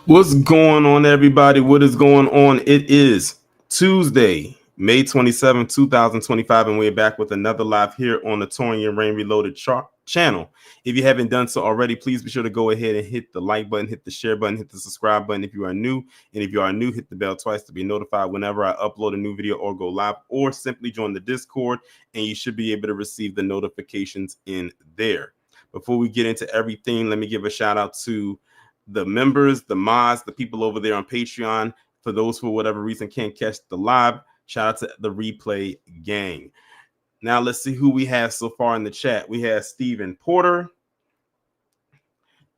What's going on, everybody? What is going on? It is Tuesday, May 27, 2025, and we're back with another live here on the Touring Your Rain Reloaded channel. If you haven't done so already, please be sure to go ahead and hit the like button, hit the share button, hit the subscribe button if you are new. And if you are new, hit the bell twice to be notified whenever I upload a new video or go live, or simply join the Discord, and you should be able to receive the notifications in there. Before we get into everything, let me give a shout out to the members, the mods, the people over there on Patreon. For those who, for whatever reason, can't catch the live, shout out to the replay gang. Now let's see who we have so far in the chat. We have Stephen Porter,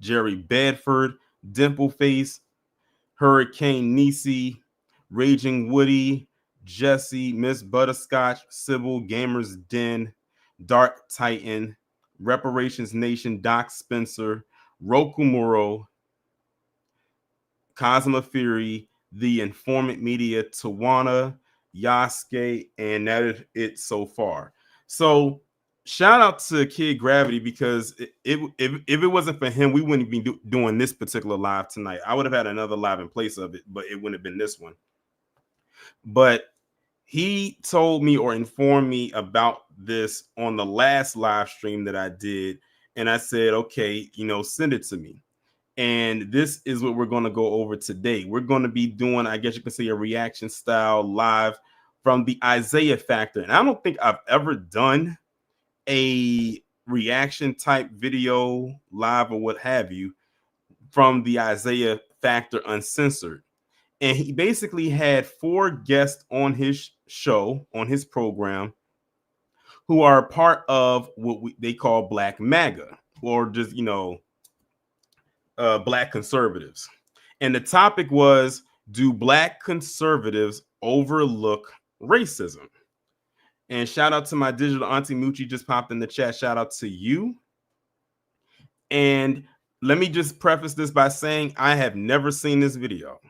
Jerry Bedford, Dimpleface, Hurricane Nisi, Raging Woody, Jesse, Miss Butterscotch, Sybil, Gamers Den, Dark Titan, Reparations Nation, Doc Spencer, Roku Muro, Cosmo Fury, The Informant Media, Tawana, Yasuke, and that is it so far. So shout out to Kid Gravity, because if it wasn't for him, we wouldn't be doing this particular live tonight. I would have had another live in place of it, but it wouldn't have been this one. But he told me or informed me about this on the last live stream that I did, and I said, okay, send it to me. And this is what we're going to go over today. We're going to be doing, I guess you can say, a reaction style live from the Isaiah Factor. And I don't think I've ever done a reaction type video live or what have you from the Isaiah Factor Uncensored. And he basically had 4 guests on his show, on his program, who are part of what they call Black MAGA, or just, Black conservatives. And the topic was, do Black conservatives overlook racism? And shout out to my digital auntie Moochie, just popped in the chat. Shout out to you. And let me just preface this by saying I have never seen this video.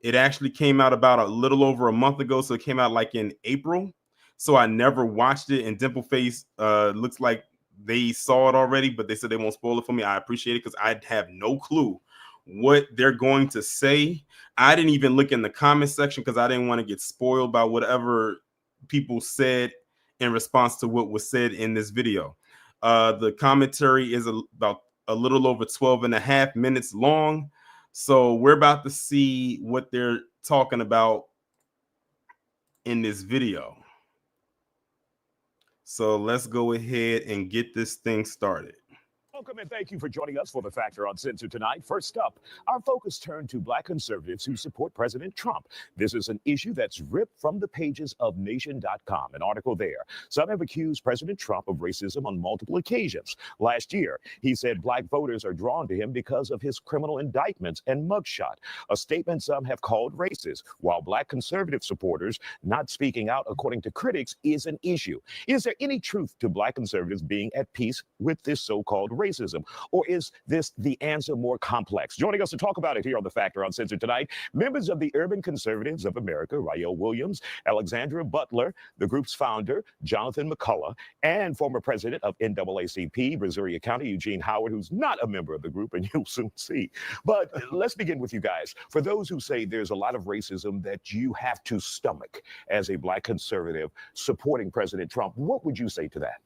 It actually came out about a little over a month ago, so it came out like in April. So I never watched it. And Dimpleface looks like they saw it already, but they said they won't spoil it for me. I appreciate it, because I have no clue what they're going to say. I didn't even look in the comment section because I didn't want to get spoiled by whatever people said in response to what was said in this video. The commentary is about a little over 12 and a half minutes long. So we're about to see what they're talking about in this video. So let's go ahead and get this thing started. Welcome and thank you for joining us for the Factor Uncensored tonight. First up, our focus turned to Black conservatives who support President Trump. This is an issue that's ripped from the pages of Nation.com, an article there. Some have accused President Trump of racism on multiple occasions. Last year, he said Black voters are drawn to him because of his criminal indictments and mugshot, a statement some have called racist, while Black conservative supporters not speaking out, according to critics, is an issue. Is there any truth to Black conservatives being at peace with this so-called racism? Or is this the answer more complex? Joining us to talk about it here on The Factor Uncensored tonight, members of the Urban Conservatives of America, Rael Williams, Alexandra Butler, the group's founder, Jonathan McCullough, and former president of NAACP, Brazoria County, Eugene Howard, who's not a member of the group, and you'll soon see. But let's begin with you guys. For those who say there's a lot of racism that you have to stomach as a Black conservative supporting President Trump, what would you say to that?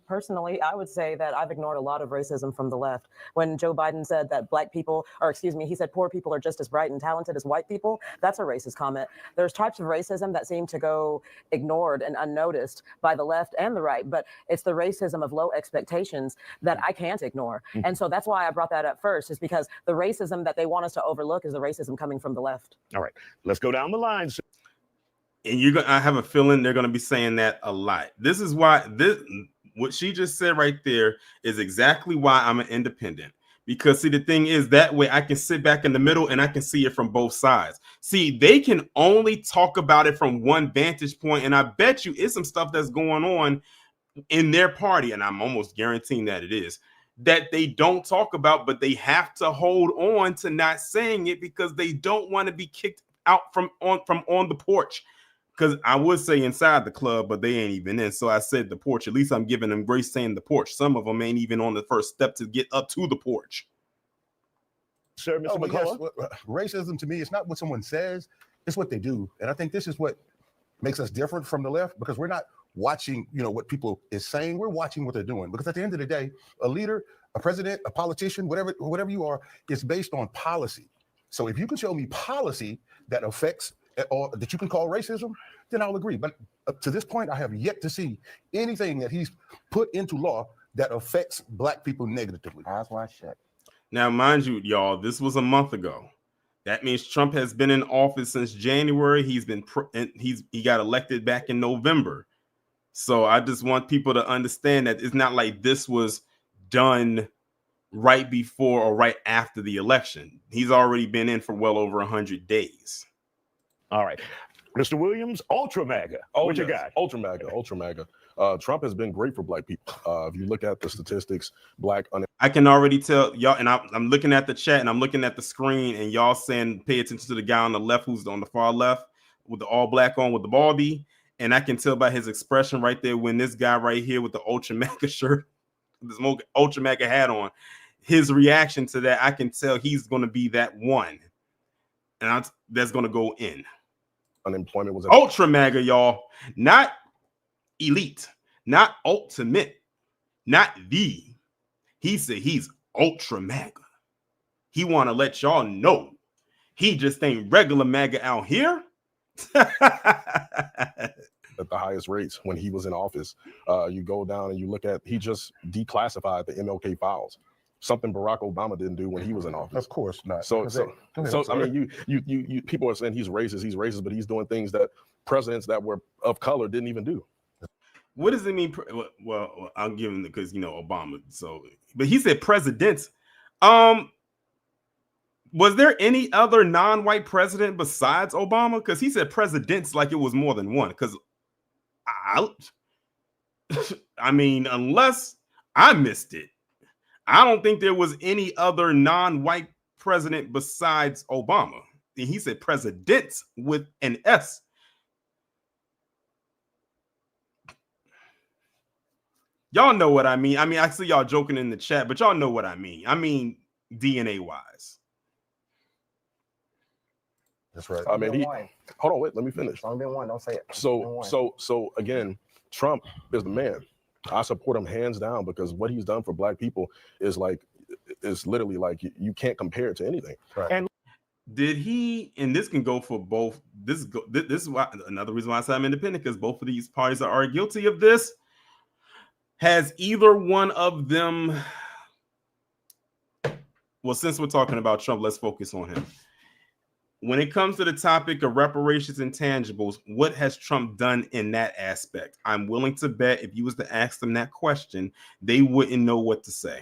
Personally, I would say that I've ignored a lot of racism from the left. When Joe Biden said that Black people, or excuse me, he said poor people are just as bright and talented as white people, that's a racist comment. There's types of racism that seem to go ignored and unnoticed by the left and the right, but it's the racism of low expectations that I can't ignore. And so that's why I brought that up first, is because the racism that they want us to overlook is the racism coming from the left. All right, let's go down the line. And I have a feeling they're going to be saying that a lot. This is why what she just said right there is exactly why I'm an independent. Because see, the thing is, that way I can sit back in the middle and I can see it from both sides. See, they can only talk about it from one vantage point, and I bet you it's some stuff that's going on in their party, and I'm almost guaranteeing that it is, that they don't talk about, but they have to hold on to not saying it because they don't want to be kicked out from on the porch. Because I would say inside the club, but they ain't even in. So I said the porch. At least I'm giving them grace saying the porch. Some of them ain't even on the first step to get up to the porch. Sir, Mr. Well, McCullough? yes, racism to me, it's not what someone says, it's what they do. And I think this is what makes us different from the left, because we're not watching, what people is saying. We're watching what they're doing. Because at the end of the day, a leader, a president, a politician, whatever you are, is based on policy. So if you can show me policy that affects or that you can call racism, then I'll agree. But up to this point, I have yet to see anything that he's put into law that affects Black people negatively. Eyes wide shut. Now, mind you, y'all, this was a month ago. That means Trump has been in office since January. He got elected back in November. So I just want people to understand that it's not like this was done right before or right after the election. He's already been in for well over 100 days. All right. Mr. Williams, Ultra MAGA. What you got? Ultra MAGA. Trump has been great for Black people. If you look at the statistics, I can already tell y'all, and I'm looking at the chat and I'm looking at the screen, and y'all saying pay attention to the guy on the left who's on the far left with the all black on with the Barbie. And I can tell by his expression right there when this guy right here with the Ultra MAGA shirt, this Ultra MAGA hat on, his reaction to that, I can tell he's going to be that one. And that's going to go in. Unemployment was Ultra MAGA, y'all, not elite, not ultimate, not the. He said he's Ultra MAGA. He want to let y'all know he just ain't regular MAGA out here. at the highest rates when he was in office. You go down and you look at, he just declassified the MLK files, something Barack Obama didn't do when he was in office. Of course not. So I mean, you people are saying he's racist, but he's doing things that presidents that were of color didn't even do. What does it mean? Well, I'll give him because Obama. So, but he said presidents. Was there any other non-white president besides Obama? Because he said presidents like it was more than one. Because I mean, unless I missed it, I don't think there was any other non-white president besides Obama. And he said presidents with an S. Y'all know what I mean. I mean, I see y'all joking in the chat, but y'all know what I mean. I mean, DNA wise. That's right. I mean, hold on, wait, let me finish. Only been one, don't say it. So again, Trump is the man. I support him hands down because what he's done for Black people is literally like you can't compare it to anything. Right. And did he, and this can go for both, this is why another reason why I say I'm independent, because both of these parties are guilty of this. Has either one of them, well, since we're talking about Trump, let's focus on him. When it comes to the topic of reparations and tangibles, what has Trump done in that aspect? I'm willing to bet if you was to ask them that question, they wouldn't know what to say.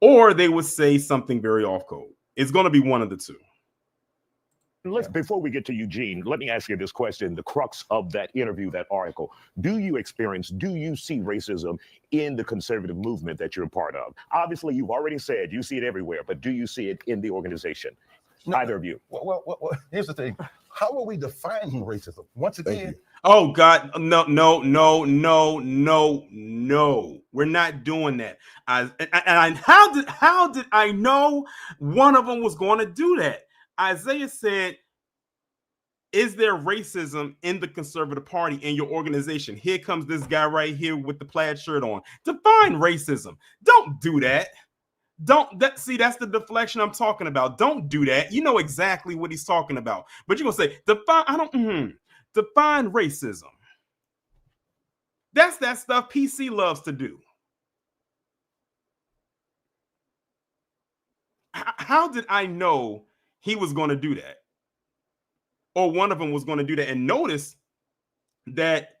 Or they would say something very off code. It's going to be one of the two. Before we get to Eugene, let me ask you this question, the crux of that interview, that article. Do you see racism in the conservative movement that you're a part of? Obviously, you've already said you see it everywhere, but do you see it in the organization? Either of you. Well, here's the thing. How are we defining racism? Once again. Oh, God. No. We're not doing that. How did I know one of them was going to do that? Isaiah said, is there racism in the conservative party in your organization? Here comes this guy right here with the plaid shirt on. Define racism. Don't do that. That's the deflection I'm talking about. Don't do that. You know exactly what he's talking about. But you're going to say, define racism. That's that stuff PC loves to do. How did I know he was going to do that? Or one of them was going to do that? And notice that,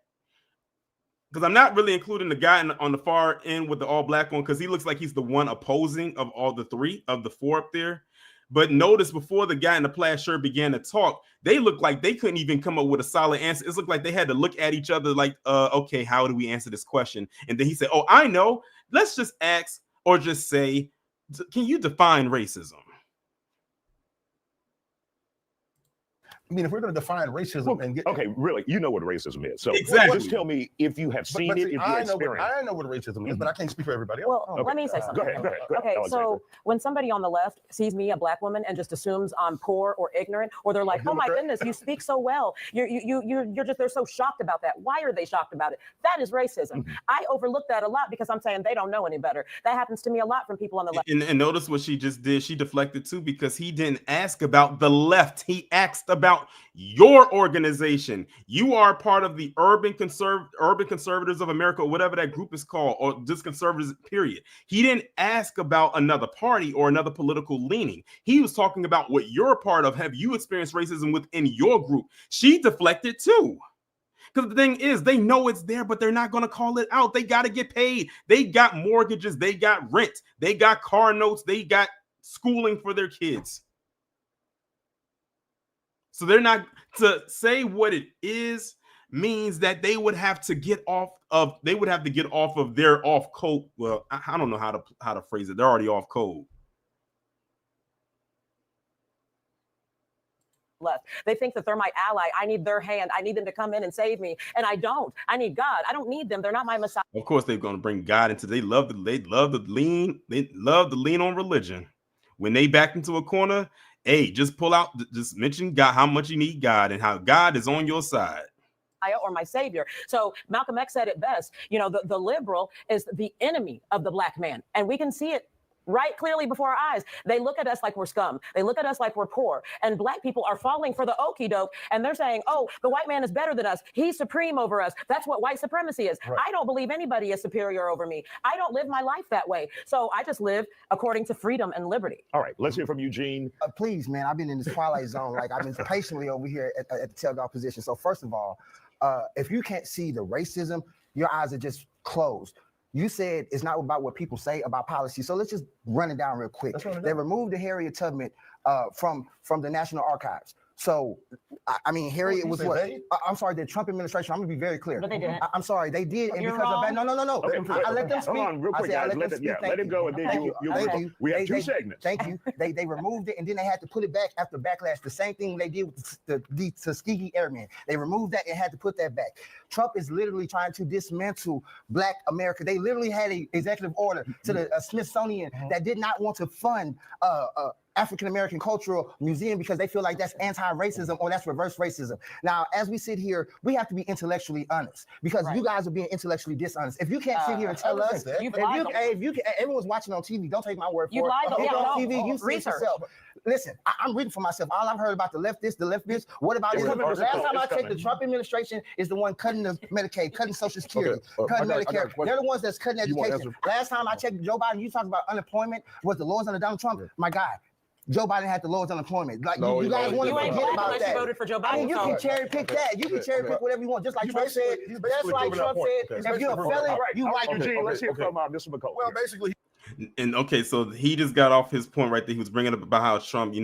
because I'm not really including the guy on the far end with the all black one, because he looks like he's the one opposing of all the three of the four up there. But notice before the guy in the plaid shirt began to talk, they looked like they couldn't even come up with a solid answer. It looked like they had to look at each other like, okay, how do we answer this question? And then he said, oh, I know. Let's just ask or just say, can you define racism? I mean, if we're going to define racism and get okay, really, you know what racism is. So Exactly. just tell me if you have seen it, if you experienced. I know what racism is, but I can't speak for everybody else. Well, let me say something. Go ahead. Okay, so when somebody on the left sees me, a black woman, and just assumes I'm poor or ignorant, or they're like, "Oh my goodness, you speak so well," you're just they're so shocked about that. Why are they shocked about it? That is racism. I overlook that a lot because I'm saying they don't know any better. That happens to me a lot from people on the left. And notice what she just did. She deflected too because he didn't ask about the left. He asked about your organization. You are part of the urban conservatives of America, or whatever that group is called, or just conservatives, period. He didn't ask about another party or another political leaning. He was talking about what you're a part of. Have you experienced racism within your group? She deflected too. Because the thing is, they know it's there, but they're not going to call it out. They got to get paid. They got mortgages. They got rent. They got car notes. They got schooling for their kids. So they're not, to say what it is means that they would have to get off of their off code. Well, I don't know how to phrase it. They're already off code. Left. They think that they're my ally. I need their hand. I need them to come in and save me. And I don't. I need God. I don't need them. They're not my Messiah. Of course, they're going to bring God into. They love to lean on religion. When they back into a corner, hey, just mention God, how much you need God, and how God is on your side. Or my savior. So Malcolm X said it best. You know, the liberal is the enemy of the black man, and we can see it right clearly before our eyes. They look at us like we're scum. They look at us like we're poor. And black people are falling for the okie doke. And they're saying, oh, the white man is better than us. He's supreme over us. That's what white supremacy is. Right. I don't believe anybody is superior over me. I don't live my life that way. So I just live according to freedom and liberty. All right, let's hear from Eugene. Please, man, I've been in this twilight zone. Like, I've been patiently over here at the tailgate position. So first of all, if you can't see the racism, your eyes are just closed. You said it's not about what people say about policy. So let's just run it down real quick. They removed the Harriet Tubman from the National Archives. So, I mean, Harriet was what? I'm sorry, the Trump administration, I'm going to be very clear. But they didn't. I'm sorry, they did. And because of that, no. Okay, I let them speak. Hold on, real quick, guys. Let it go, and then we have two segments. Thank you. They removed it, and then they had to put it back after backlash. The same thing they did with the Tuskegee Airmen. They removed that and had to put that back. Trump is literally trying to dismantle Black America. They literally had an executive order to the Smithsonian that did not want to fund African-American Cultural Museum because they feel like that's anti-racism or that's reverse racism. Now, as we sit here, we have to be intellectually honest because you guys are being intellectually dishonest. If you can't sit here and tell us, everyone's watching on TV, don't take my word for it. If on TV, you see yourself. Listen, I'm reading for myself. All I've heard about the left this. What about this? Last time I checked, the Trump administration is the one cutting the Medicaid, cutting Social Security, cutting Medicare. They're the ones that's cutting education. Last time I checked, Joe Biden, you talked about unemployment was the lowest under Donald Trump. My guy. Joe Biden had the lowest unemployment. Like you guys want to forget about that. You voted for Joe Biden. I mean, you can cherry pick that. You can cherry pick whatever you want. Just like Trump said. That's like Trump said. If you're a felon, you like Eugene. Let's hear from Mr. McCullough. Well, basically. And okay, so he just got off his point right there. He was bringing up about how Trump,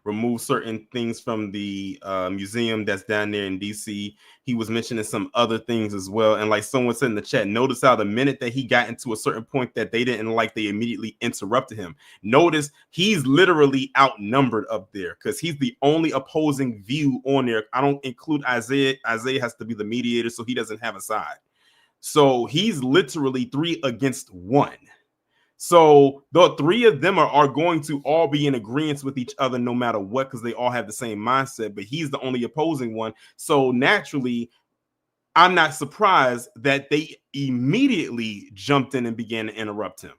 removed certain things from the museum that's down there in DC. He was mentioning some other things as well. And like someone said in the chat, notice how the minute that he got into a certain point that they didn't like, they immediately interrupted him. Notice he's literally outnumbered up there because he's the only opposing view on there. I don't include Isaiah. Isaiah has to be the mediator, so he doesn't have a side. So he's literally 3 against 1. So the 3 of them are going to all be in agreement with each other no matter what, because they all have the same mindset, but he's the only opposing one. So naturally, I'm not surprised that they immediately jumped in and began to interrupt him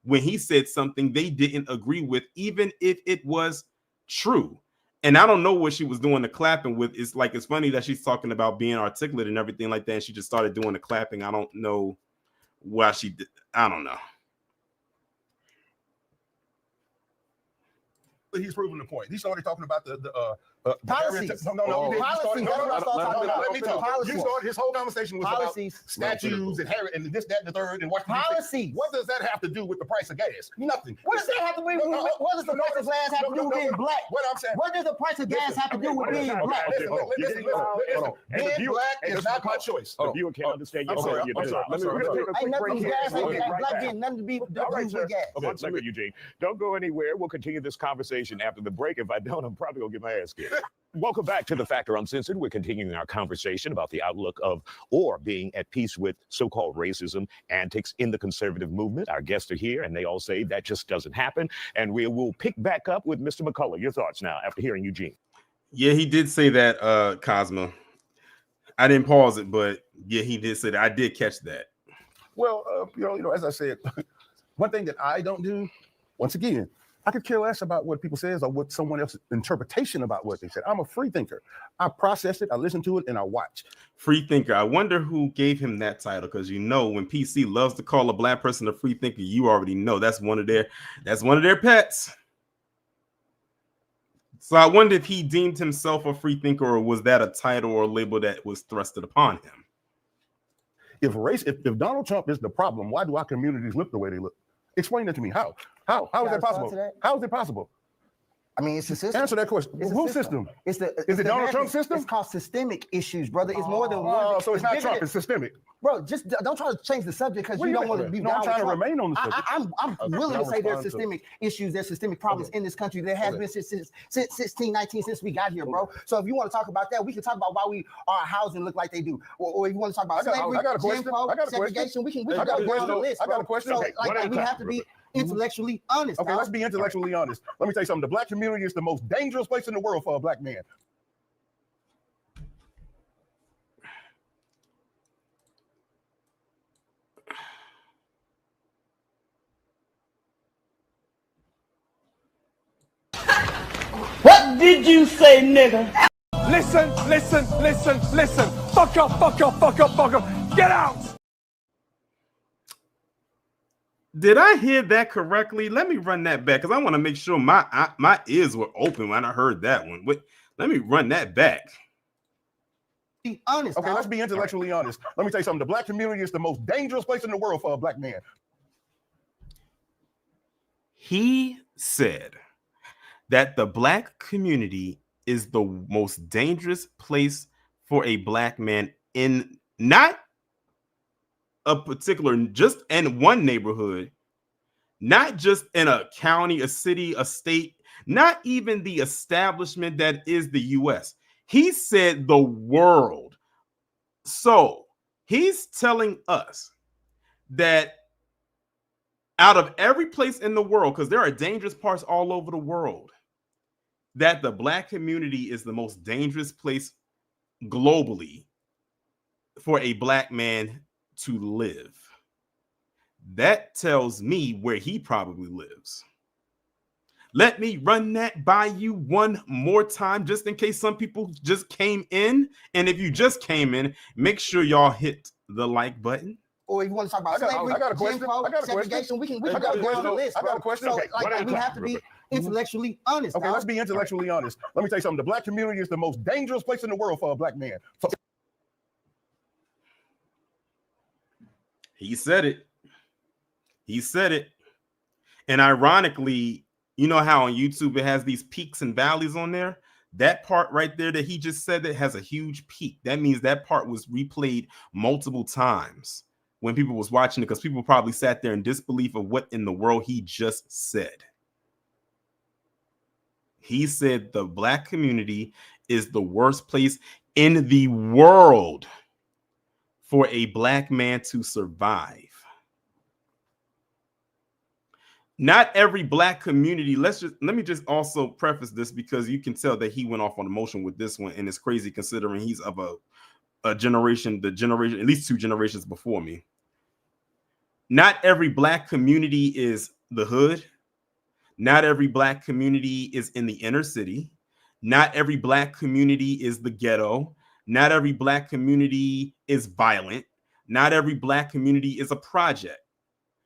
when he said something they didn't agree with, even if it was true. And I don't know what she was doing the clapping with. It's funny that she's talking about being articulate and everything like that, and she just started doing the clapping. I don't know why she did. I don't know. He's proving the point. He started talking about the policies. No. Let me talk. You started his whole conversation was policies, about statues and this, that, and the third, and policies. What does that have to do with the price of gas? Nothing. What does that have to do with? What does the price of gas have to do with being black? What I'm saying. What does the price of gas have to do with being black? Listen. Being black is not my choice. The viewer can't understand you. I'm sorry. Ain't nothing gas. Black getting nothing to do with gas. 1 second, Eugene. Don't go anywhere. We'll continue this conversation information after the break. If I don't, I'm probably going to get my ass kicked. Welcome back to The Factor Uncensored. We're continuing our conversation about the outlook of or being at peace with so-called racism antics in the conservative movement. Our guests are here, and they all say that just doesn't happen. And we will pick back up with Mr. McCullough. Your thoughts now after hearing Eugene. Yeah, he did say that, Cosmo. I didn't pause it, but yeah, he did say that. I did catch that. Well, as I said, one thing that I don't do, once again, I could care less about what people says or what someone else's interpretation about what they said. I'm a free thinker. I process it, I listen to it, and I watch. Free thinker. I wonder who gave him that title, because when PC loves to call a black person a free thinker, you already know that's one of their pets. So I wonder if he deemed himself a free thinker, or was that a title or a label that was thrusted upon him? If Donald Trump is the problem, why do our communities look the way they look? Explain that to me. How is that possible? How is it possible? I mean, it's a system. Answer that question. Whose system? Is it Donald Trump's system? It's called systemic issues, brother. It's more than one. Oh, so it's not Trump. It's systemic. Bro, just don't try to change the subject because you don't want to be. No, I'm trying to remain on the subject. I'm willing to say there's systemic issues, there's systemic problems in this country. There has been since 1619, since we got here, bro. So if you want to talk about that, we can talk about why our housing look like they do. Or if you want to talk about slavery, Jim Crow, segregation, we can go down the list. I got a question. So we have to be intellectually honest. Okay, let's be intellectually honest. Let me tell you something. The black community is the most dangerous place in the world for a black man. What did you say, nigga? Listen. Fuck up. Get out. Did I hear that correctly? Let me run that back, because I want to make sure my ears were open when I heard that one. Let me run that back. Be honest. Okay, let's be intellectually honest. Let me tell you something. The black community is the most dangerous place in the world for a black man. He said that the black community is the most dangerous place for a black man in not a particular, just in one neighborhood, not just in a county, a city, a state, not even the establishment that is the US. He said the world. So he's telling us that out of every place in the world, because there are dangerous parts all over the world, that the black community is the most dangerous place globally for a black man to live. That tells me where he probably lives. Let me run that by you one more time, just in case some people just came in. And if you just came in, make sure y'all hit the like button. Or if you want to talk about slavery, I got a question. segregation, we can go down the list. I got a question. So, Okay, we have to be intellectually honest. Okay, let's be intellectually honest. Let me tell you something. The black community is the most dangerous place in the world for a black man. So he said it. He said it. And ironically, you know how on YouTube it has these peaks and valleys on there? That part right there that he just said that has a huge peak. That means that part was replayed multiple times when people was watching it, because people probably sat there in disbelief of what in the world he just said. He said the black community is the worst place in the world for a black man to survive. Not every black community. Let me just also preface this, because you can tell that he went off on emotion with this one, and it's crazy considering he's of a generation, at least 2 generations before me. Not every black community is the hood. Not every black community is in the inner city. Not every black community is the ghetto. Not every black community is violent. Not every black community is a project.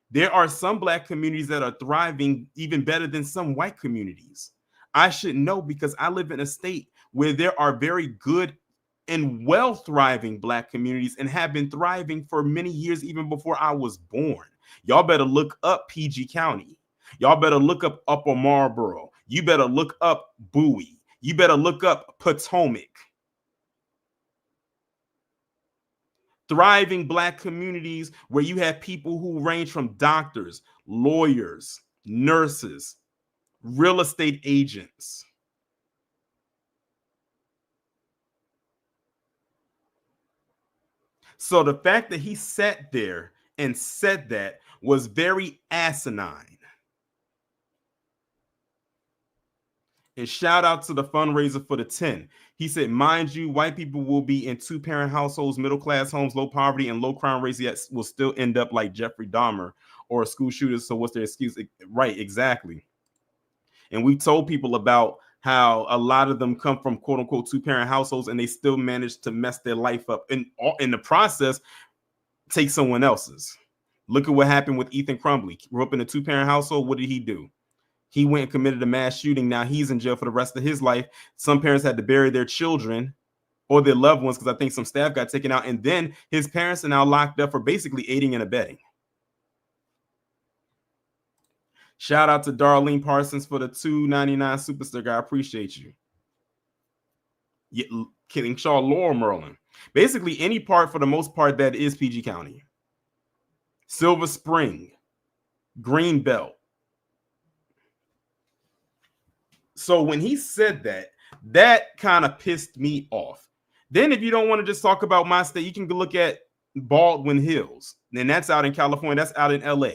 There are some black communities that are thriving even better than some white communities. I should know, because I live in a state where there are very good and well thriving black communities, and have been thriving for many years, even before I was born. Y'all better look up PG County. Y'all better look up Upper Marlboro. You better look up Bowie. You better look up Potomac. Thriving black communities where you have people who range from doctors, lawyers, nurses, real estate agents. So the fact that he sat there and said that was very asinine. And shout out to the fundraiser for the 10. He said, mind you, white people will be in 2-parent households, middle-class homes, low poverty, and low crime rates, yet will still end up like Jeffrey Dahmer or school shooters. So what's their excuse? Right, exactly. And we told people about how a lot of them come from quote unquote 2-parent households and they still manage to mess their life up. And in the process, take someone else's. Look at what happened with Ethan Crumbley. Grew up in a 2-parent household. What did he do? He went and committed a mass shooting. Now he's in jail for the rest of his life. Some parents had to bury their children or their loved ones because I think some staff got taken out. And then his parents are now locked up for basically aiding and abetting. Shout out to Darlene Parsons for the $2.99 superstar guy. I appreciate you. Yeah, kidding. Shaw Laura Merlin. Basically any part for the most part that is PG County. Silver Spring. Greenbelt. So when he said that, that kind of pissed me off. Then if you don't want to just talk about my state, you can look at Baldwin Hills. And that's out in California. That's out in LA.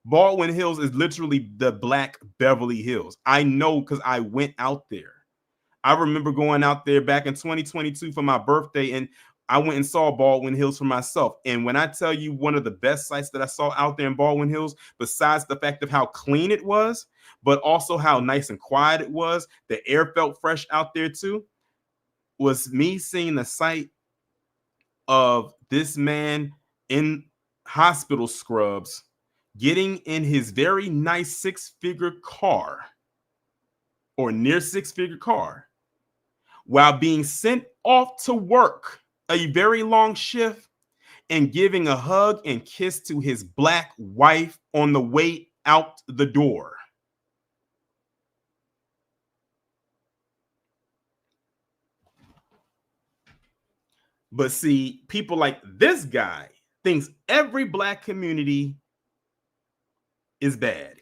Baldwin Hills is literally the Black Beverly Hills. I know because I went out there. I remember going out there back in 2022 for my birthday, and I went and saw Baldwin Hills for myself. And when I tell you one of the best sights that I saw out there in Baldwin Hills, besides the fact of how clean it was, but also how nice and quiet it was, the air felt fresh out there too, was me seeing the sight of this man in hospital scrubs getting in his very nice 6-figure car or near 6-figure car while being sent off to work a very long shift and giving a hug and kiss to his Black wife on the way out the door. But see, people like this guy thinks every Black community is bad.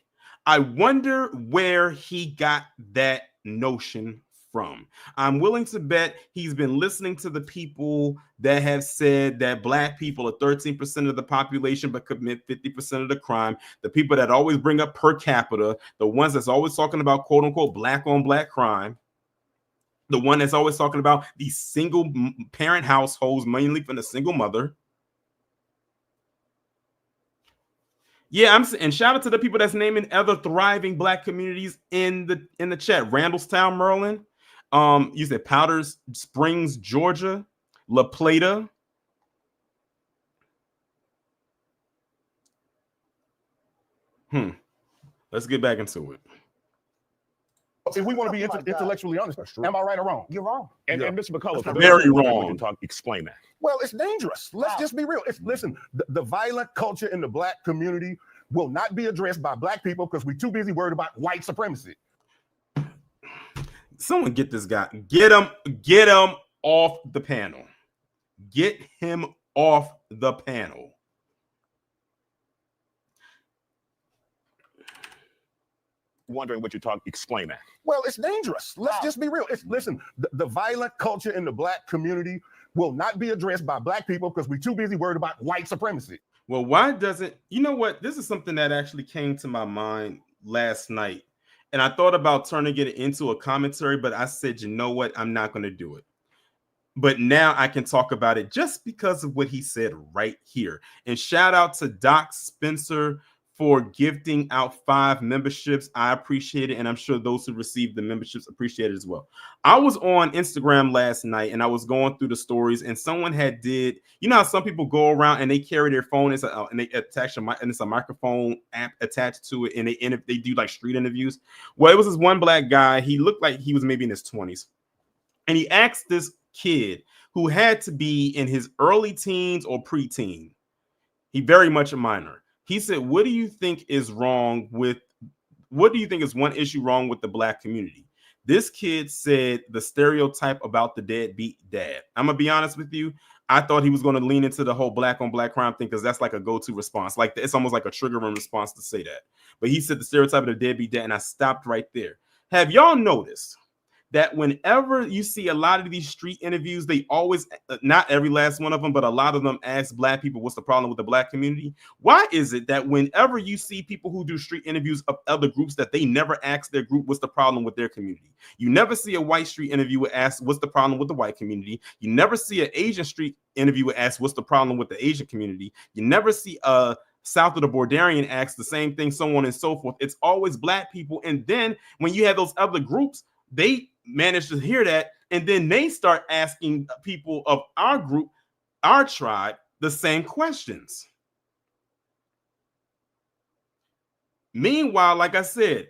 I wonder where he got that notion from. I'm willing to bet he's been listening to the people that have said that Black people are 13% of the population but commit 50% of the crime. The people that always bring up per capita, the ones that's always talking about quote unquote Black on Black crime. The one that's always talking about these single parent households, mainly from the single mother. Yeah, and shout out to the people that's naming other thriving Black communities in the chat. Randallstown, Maryland. You said Powder Springs, Georgia, La Plata. Let's get back into it. If we want to be intellectually honest, am I right or wrong? You're wrong. And Mr. McCullough, very wrong. We can explain that. Well, it's dangerous. Let's just be real. Listen, the violent culture in the Black community will not be addressed by Black people because we're too busy worried about white supremacy. Someone get this guy. Get him off the panel. Get him off the panel. Wondering what you're talking. Explain that. Well, it's dangerous. Let's just be real. Listen, the violent culture in the Black community will not be addressed by Black people because we're too busy worried about white supremacy. Well, why doesn't, you know what? This is something that actually came to my mind last night. And I thought about turning it into a commentary, but I said, you know what? I'm not going to do it. But now I can talk about it just because of what he said right here. And shout out to Doc Spencer for gifting out 5 memberships. I appreciate it. And I'm sure those who received the memberships appreciate it as well. I was on Instagram last night and I was going through the stories and someone you know how some people go around and they carry their phone and they attach and it's a microphone app attached to it and they do like street interviews. Well, it was this one Black guy. He looked like he was maybe in his 20s. And he asked this kid who had to be in his early teens or preteen. He very much a minor. He said, what do you think is one issue wrong with the Black community? This kid said the stereotype about the deadbeat dad. I'm going to be honest with you. I thought he was going to lean into the whole black on black crime thing because that's like a go-to response. Like it's almost like a triggering response to say that. But he said the stereotype of the deadbeat dad, and I stopped right there. Have y'all noticed that whenever you see a lot of these street interviews, they always, not every last one of them, but a lot of them ask black people, what's the problem with the black community? Why is it that whenever you see people who do street interviews of other groups, that they never ask their group, what's the problem with their community? You never see a white street interviewer ask, what's the problem with the white community? You never see an Asian street interviewer ask, what's the problem with the Asian community? You never see a south of the Bordarian ask the same thing, so on and so forth. It's always black people. And then when you have those other groups, they manage to hear that, and then they start asking people of our group, our tribe, the same questions. Meanwhile, like I said,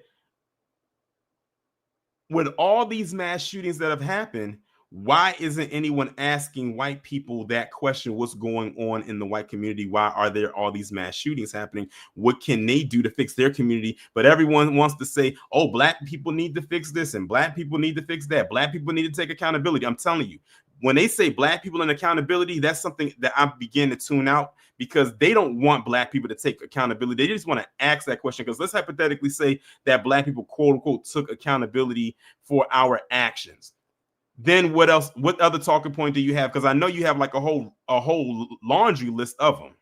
with all these mass shootings that have happened, why isn't anyone asking white people that question? What's going on in the white community? Why are there all these mass shootings happening? What can they do to fix their community? But everyone wants to say, oh, black people need to fix this and black people need to fix that. Black people need to take accountability. I'm telling you, when they say black people and accountability, that's something that I begin to tune out, because they don't want black people to take accountability. They just want to ask that question. Because let's hypothetically say that black people, quote unquote, took accountability for our actions. Then what else? What other talking point do you have? Because I know you have like a whole laundry list of them.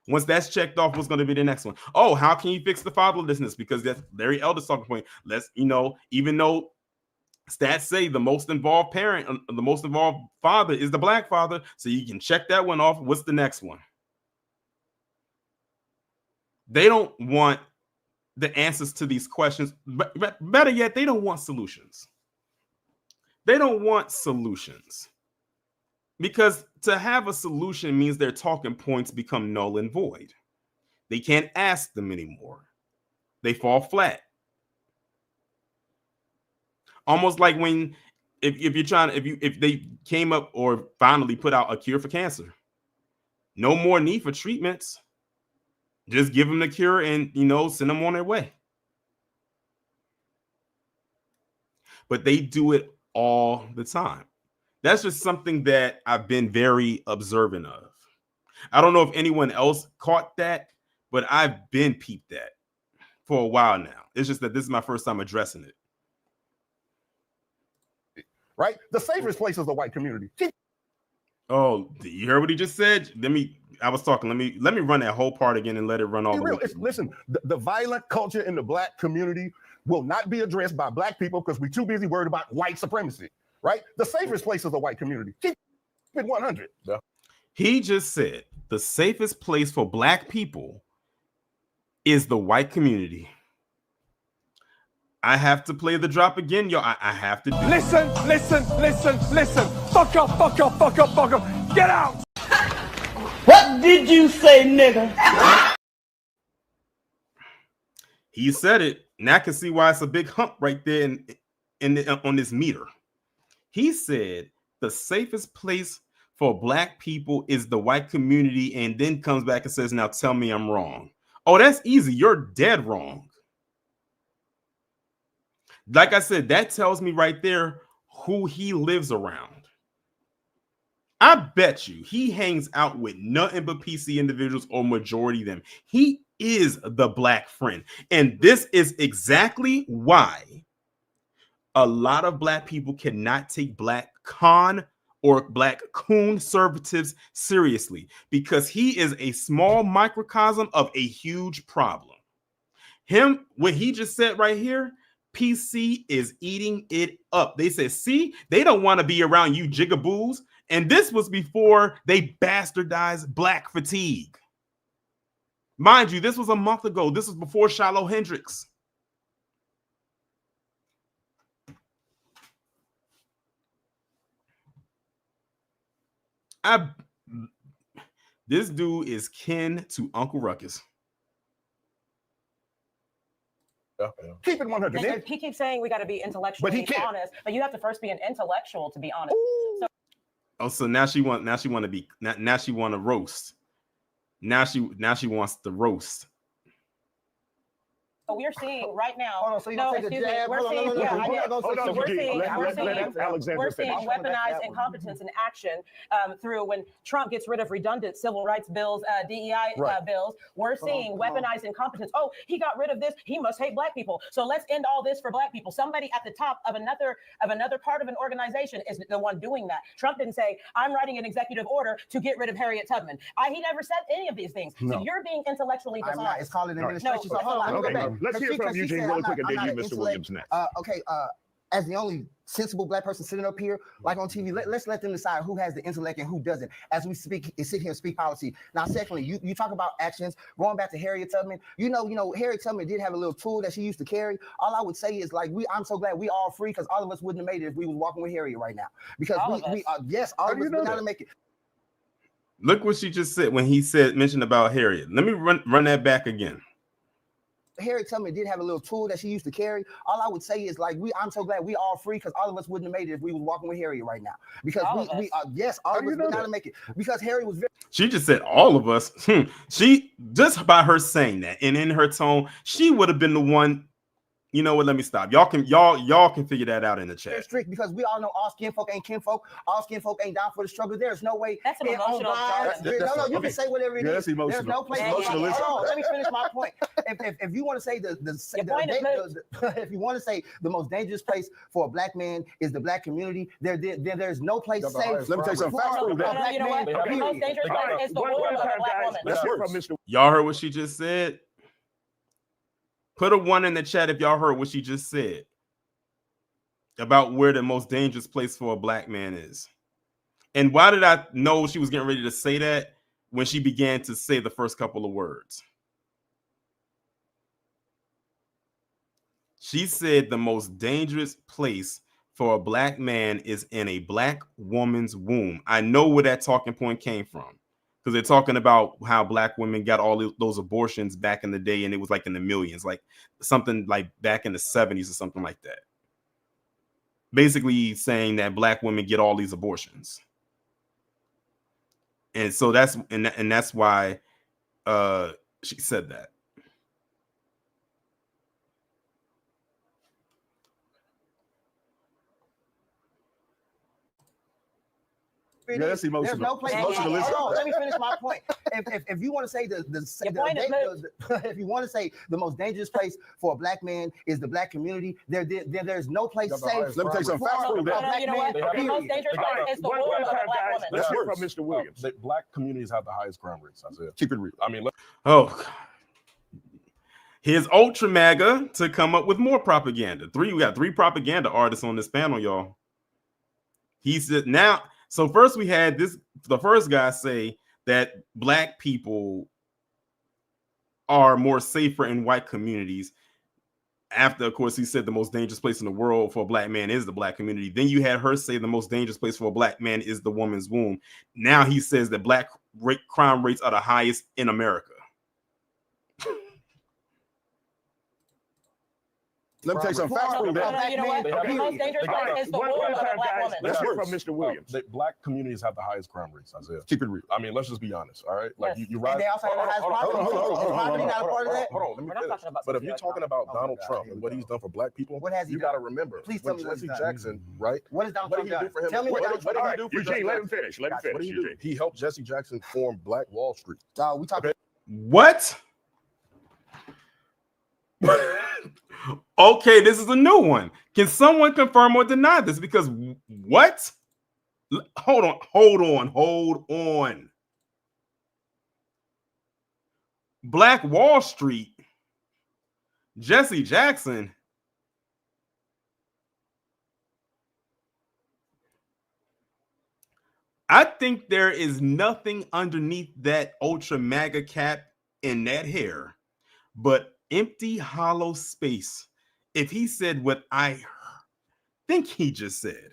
Once that's checked off, what's going to be the next one? Oh, how can you fix the fatherlessness? Because that's Larry Elder's talking point. Let's, even though stats say the most involved parent, the most involved father is the black father, so you can check that one off. What's the next one? They don't want the answers to these questions. Better yet, they don't want solutions. They don't want solutions, because to have a solution means their talking points become null and void. They can't ask them anymore. They fall flat. Almost like when, if they came up or finally put out a cure for cancer, no more need for treatments. Just give them the cure and, send them on their way. But they do it all the time. That's just something that I've been very observant of. I don't know if anyone else caught that, but I've been peeped that for a while now. It's just that this is my first time addressing it. Right? The safest place is the white community. Oh, you heard what he just said? Let me run that whole part again and let it run all the way. Listen, the violent culture in the black community will not be addressed by black people because we're too busy worried about white supremacy, right? The safest place is the white community. Keep it 100. Yeah. He just said the safest place for black people is the white community. I have to play the drop again, yo. I have to do it. Listen. Fuck up. Get out. What did you say, nigga? He said it. Now I can see why it's a big hump right there on this meter. He said the safest place for black people is the white community, and then comes back and says, now tell me I'm wrong. Oh, that's easy. You're dead wrong. Like I said, that tells me right there who he lives around. I bet you he hangs out with nothing but PC individuals, or majority of them. He is the black friend. And this is exactly why a lot of black people cannot take black black conservatives seriously, because he is a small microcosm of a huge problem. What he just said right here, PC is eating it up. They said, see, they don't want to be around you jigaboos. And this was before they bastardized black fatigue. Mind you, this was a month ago. This was before Shiloh Hendricks. This dude is kin to Uncle Ruckus. Yeah. Keep it 100. He keeps saying we got to be intellectually honest, but you have to first be an intellectual to be honest. So now she want to roast. Now she wants to roast. So we're seeing right now. Hold on, so you no, gonna take a excuse me. jab? We're Hold on, seeing. no, no, Yeah, no, I did. Hold on, We're Eugene. seeing. Let Alexandra We're seeing finish. weaponized incompetence in action through when Trump gets rid of redundant civil rights bills, DEI bills. We're seeing weaponized incompetence. Oh, he got rid of this. He must hate black people. So let's end all this for black people. Somebody at the top of another part of an organization is the one doing that. Trump didn't say, "I'm writing an executive order to get rid of Harriet Tubman." He never said any of these things. So you're being intellectually dishonest. I'm not. It's called an administration. So hold on. Okay, let's hear from Eugene really quick, and then you, Mr. Williams, next. Okay. As the only sensible black person sitting up here, like on TV, let's let them decide who has the intellect and who doesn't. As we sit here and speak policy. Now, secondly, you talk about actions. Going back to Harriet Tubman, you know, Harriet Tubman did have a little tool that she used to carry. All I would say is like I'm so glad we all free, because all of us wouldn't have made it if we was walking with Harriet right now. Because all of us would not make it. Look what she just said when he mentioned about Harriet. Let me run that back again. Harriet Tubman did have a little tool that she used to carry. All I would say is like I'm so glad we all free, because all of us wouldn't have made it if we was walking with Harriet right now. Because all of us would not make it, because Harriet was very. She just said all of us. She, just by her saying that and in her tone, she would have been the one. You know what? Let me stop. Y'all can figure that out in the chat. Strict, because we all know all skin folk ain't kinfolk. All skin folk ain't down for the struggle. There's no way. That's an emotional. No, you can say whatever it is. That's emotional. There's no place. Emotional. Let me finish my point. If you want to say if you want to say the most dangerous place for a black man is the black community, there's no place safe. Let me tell you something facts for that. You know what? The most dangerous place is the womb of a black woman. Let's hear from Mr. Y'all heard what she just said? Put a 1 in the chat if y'all heard what she just said about where the most dangerous place for a black man is. And why did I know she was getting ready to say that? When she began to say the first couple of words. She said the most dangerous place for a black man is in a black woman's womb. I know where that talking point came from, because they're talking about how black women got all those abortions back in the day, and it was like in the millions, like something like back in the 70s or something like that. Basically saying that black women get all these abortions. And so that's why she said that. Yeah, that's emotional. There's no place. Let me finish my point. If you want to say if you want to say the most dangerous place for a black man is the black community, there's no place safe. Let me tell you something facts for that. You know what? The most dangerous place is the womb of a black woman. Let's hear from Mr. Williams. Black communities have the highest crime rates, Isaiah. Keep it real. I mean, here's Ultra MAGA to come up with more propaganda. We got 3 propaganda artists on this panel, y'all. He said now. So first we had the first guy say that black people are more safer in white communities. After, of course, he said the most dangerous place in the world for a black man is the black community. Then you had her say the most dangerous place for a black man is the woman's womb. Now he says that black crime rates are the highest in America. Let me tell you something facts for that. You know what? The most dangerous place is the womb of a black woman. Let's hear from Mr. Williams. Black communities have the highest crime rates, Isaiah. Keep it real. I mean, let's just be honest, all right? Like you They also have the highest poverty. Not a part of that. Hold on, let me finish. But if you're talking about Donald Trump and what he's done for black people, what has he you got to remember. Please tell me Jesse Jackson, right? What has Donald Trump done? For him? Tell me what Donald Trump done. Eugene, let him finish. Let him finish. What did he do? He helped Jesse Jackson form Black Wall Street. We talking. What? Okay, this is a new one. Can someone confirm or deny this? Because what? Hold on. Black Wall Street, Jesse Jackson. I think there is nothing underneath that Ultra MAGA cap in that hair but empty, hollow space. If he said what I think he just said,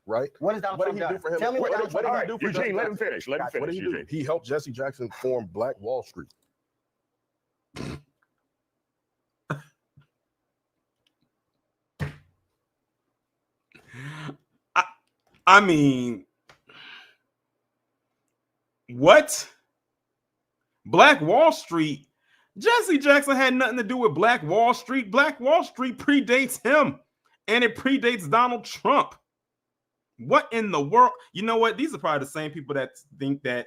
right? What did he do for him? Tell me what did he do for Eugene? Let him finish. Let him finish. What did he do? He helped Jesse Jackson form Black Wall Street. I mean, what? Black Wall Street Jesse Jackson had nothing to do with Black Wall Street. Black Wall Street predates him, and it predates Donald Trump. What in the world? You know what? These are probably the same people that think that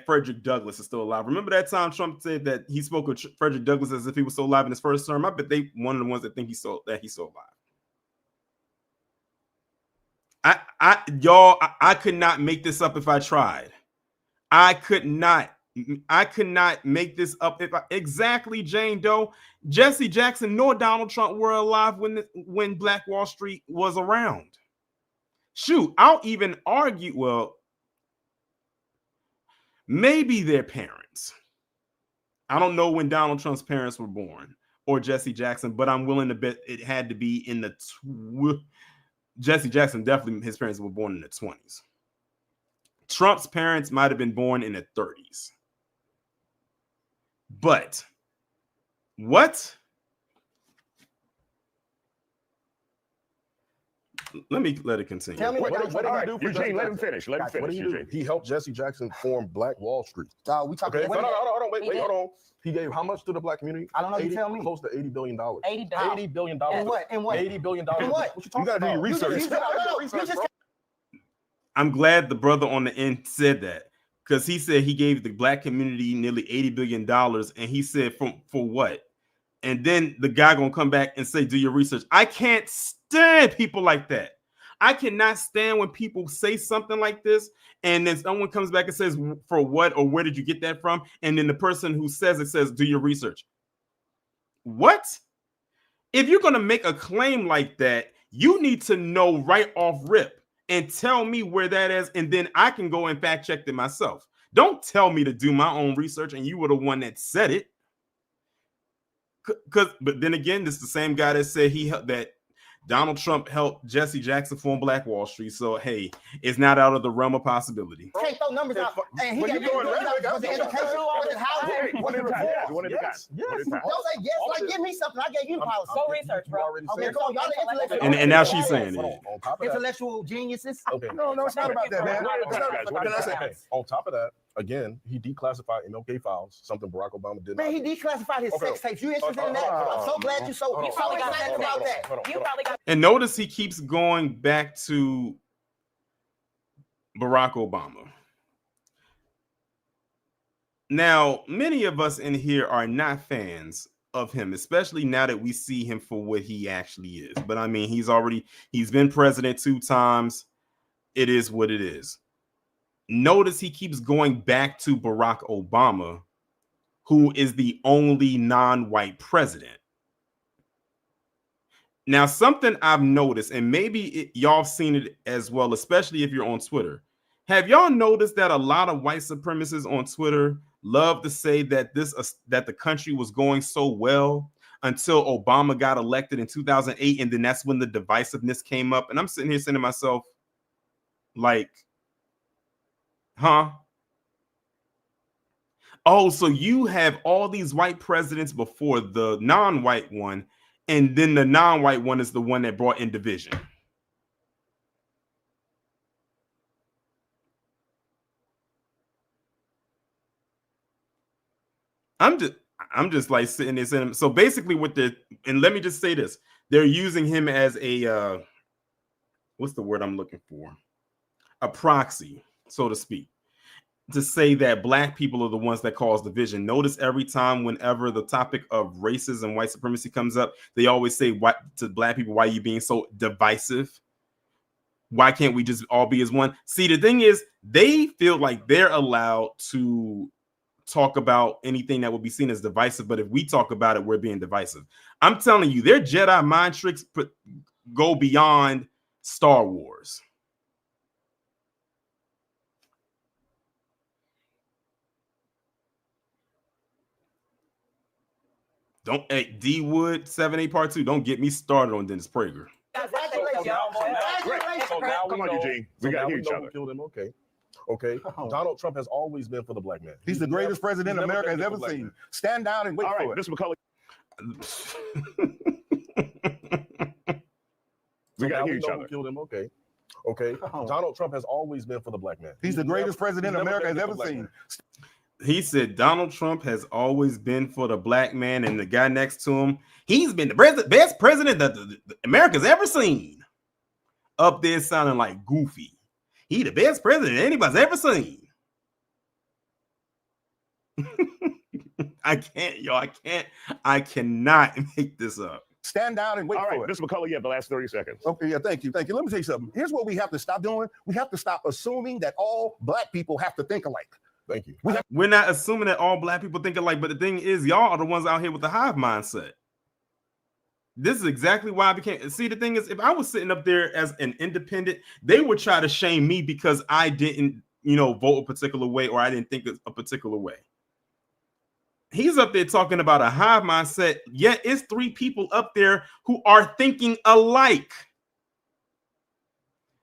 Frederick Douglass is still alive. Remember that time Trump said that he spoke of Frederick Douglass as if he was still alive in his first term? I bet they one of the ones that think he's still alive. I could not make this up if I tried. I could not make this up exactly, Jane Doe. Jesse Jackson nor Donald Trump were alive when Black Wall Street was around. Shoot, I'll even argue, well, maybe their parents. I don't know when Donald Trump's parents were born or Jesse Jackson, but I'm willing to bet it had to be in the Jesse Jackson, definitely his parents were born in the 20s. Trump's parents might have been born in the 30s. But what? Let it continue. Tell me what did he do for Eugene, let him finish. Let him finish, Eugene. He helped Jesse Jackson form Black Wall Street. We talking Okay, hold on, wait, hold on. He gave how much to the black community? I don't know. You tell me. Close to $80 billion. $80 billion. And what? $80 billion. And what? What you talking about? You gotta do your research. I'm glad the brother on the end said that, because he said he gave the black community nearly $80 billion, and he said for what? And then the guy gonna come back and say, do your research. I can't stand people like that. I cannot stand when people say something like this, and then someone comes back and says, for what, or where did you get that from? And then the person who says it says, do your research. What? If you're gonna make a claim like that, you need to know right off rip and tell me where that is, and then I can go and fact check it myself. Don't tell me to do my own research, and you were the one that said it. But then again, this is the same guy that said that Donald Trump helped Jesse Jackson form Black Wall Street. So hey, it's not out of the realm of possibility. Can't throw numbers out. And he got was it educational? Was it housing? Was it reform? Yes. Don't say yes. Like, give me something. I gave you the policy. Go research, bro. Okay, so y'all are intellectual. And now she's saying it. On top of that, Intellectual geniuses. okay. No, it's not about that, man. Can I say, on top of that, again, he declassified MLK files, something Barack Obama did. Man, he declassified his sex tapes. You interested in that? I'm so glad you so excited about that. You probably got. And notice he keeps going back to Barack Obama. Now, many of us in here are not fans of him, especially now that we see him for what he actually is. But I mean, he's been president 2 times. It is what it is. Notice he keeps going back to Barack Obama, who is the only non-white president. Now, something I've noticed, and maybe y'all seen it as well, especially if you're on Twitter. Have y'all noticed that a lot of white supremacists on Twitter love to say that that the country was going so well until Obama got elected in 2008, and then that's when the divisiveness came up? And I'm sitting here saying to myself, like, huh? Oh, so you have all these white presidents before the non-white one, and then the non-white one is the one that brought in division. I'm just like sitting there saying, so basically and let me just say this, they're using him as a what's the word I'm looking for? A proxy, so to speak, to say that black people are the ones that cause division. Notice every time whenever the topic of racism and white supremacy comes up, they always say to black people, why are you being so divisive? Why can't we just all be as one? See, the thing is, they feel like they're allowed to talk about anything that would be seen as divisive, but if we talk about it, we're being divisive. I'm telling you, their Jedi mind tricks go beyond Star Wars. D Wood 7-8 Part 2. Don't get me started on Dennis Prager. Come on, Eugene. We got to hear each other. Killed him. Okay. Donald Trump has always been for the black man. He's the greatest president America has ever seen. Stand down and wait for it. Mr. McCullough. We got to hear each other. Killed him. Okay. Donald Trump has always been for the black man. He's the greatest president America has ever seen. He said Donald Trump has always been for the black man, and the guy next to him, he's been the best president that America's ever seen. Up there sounding like Goofy. He the best president anybody's ever seen. I can't, y'all. I cannot make this up. Stand down and wait All right, for it. Mr. McCullough, you have the last 30 seconds. Okay, yeah, thank you. Let me tell you something. Here's what we have to stop doing. We have to stop assuming that all black people have to think alike. Thank you. We're not assuming that all black people think alike, but the thing is, y'all are the ones out here with the hive mindset. This is exactly why I became. See, the thing is, if I was sitting up there as an independent, they would try to shame me because I didn't, vote a particular way or I didn't think a particular way. He's up there talking about a hive mindset, yet it's 3 people up there who are thinking alike.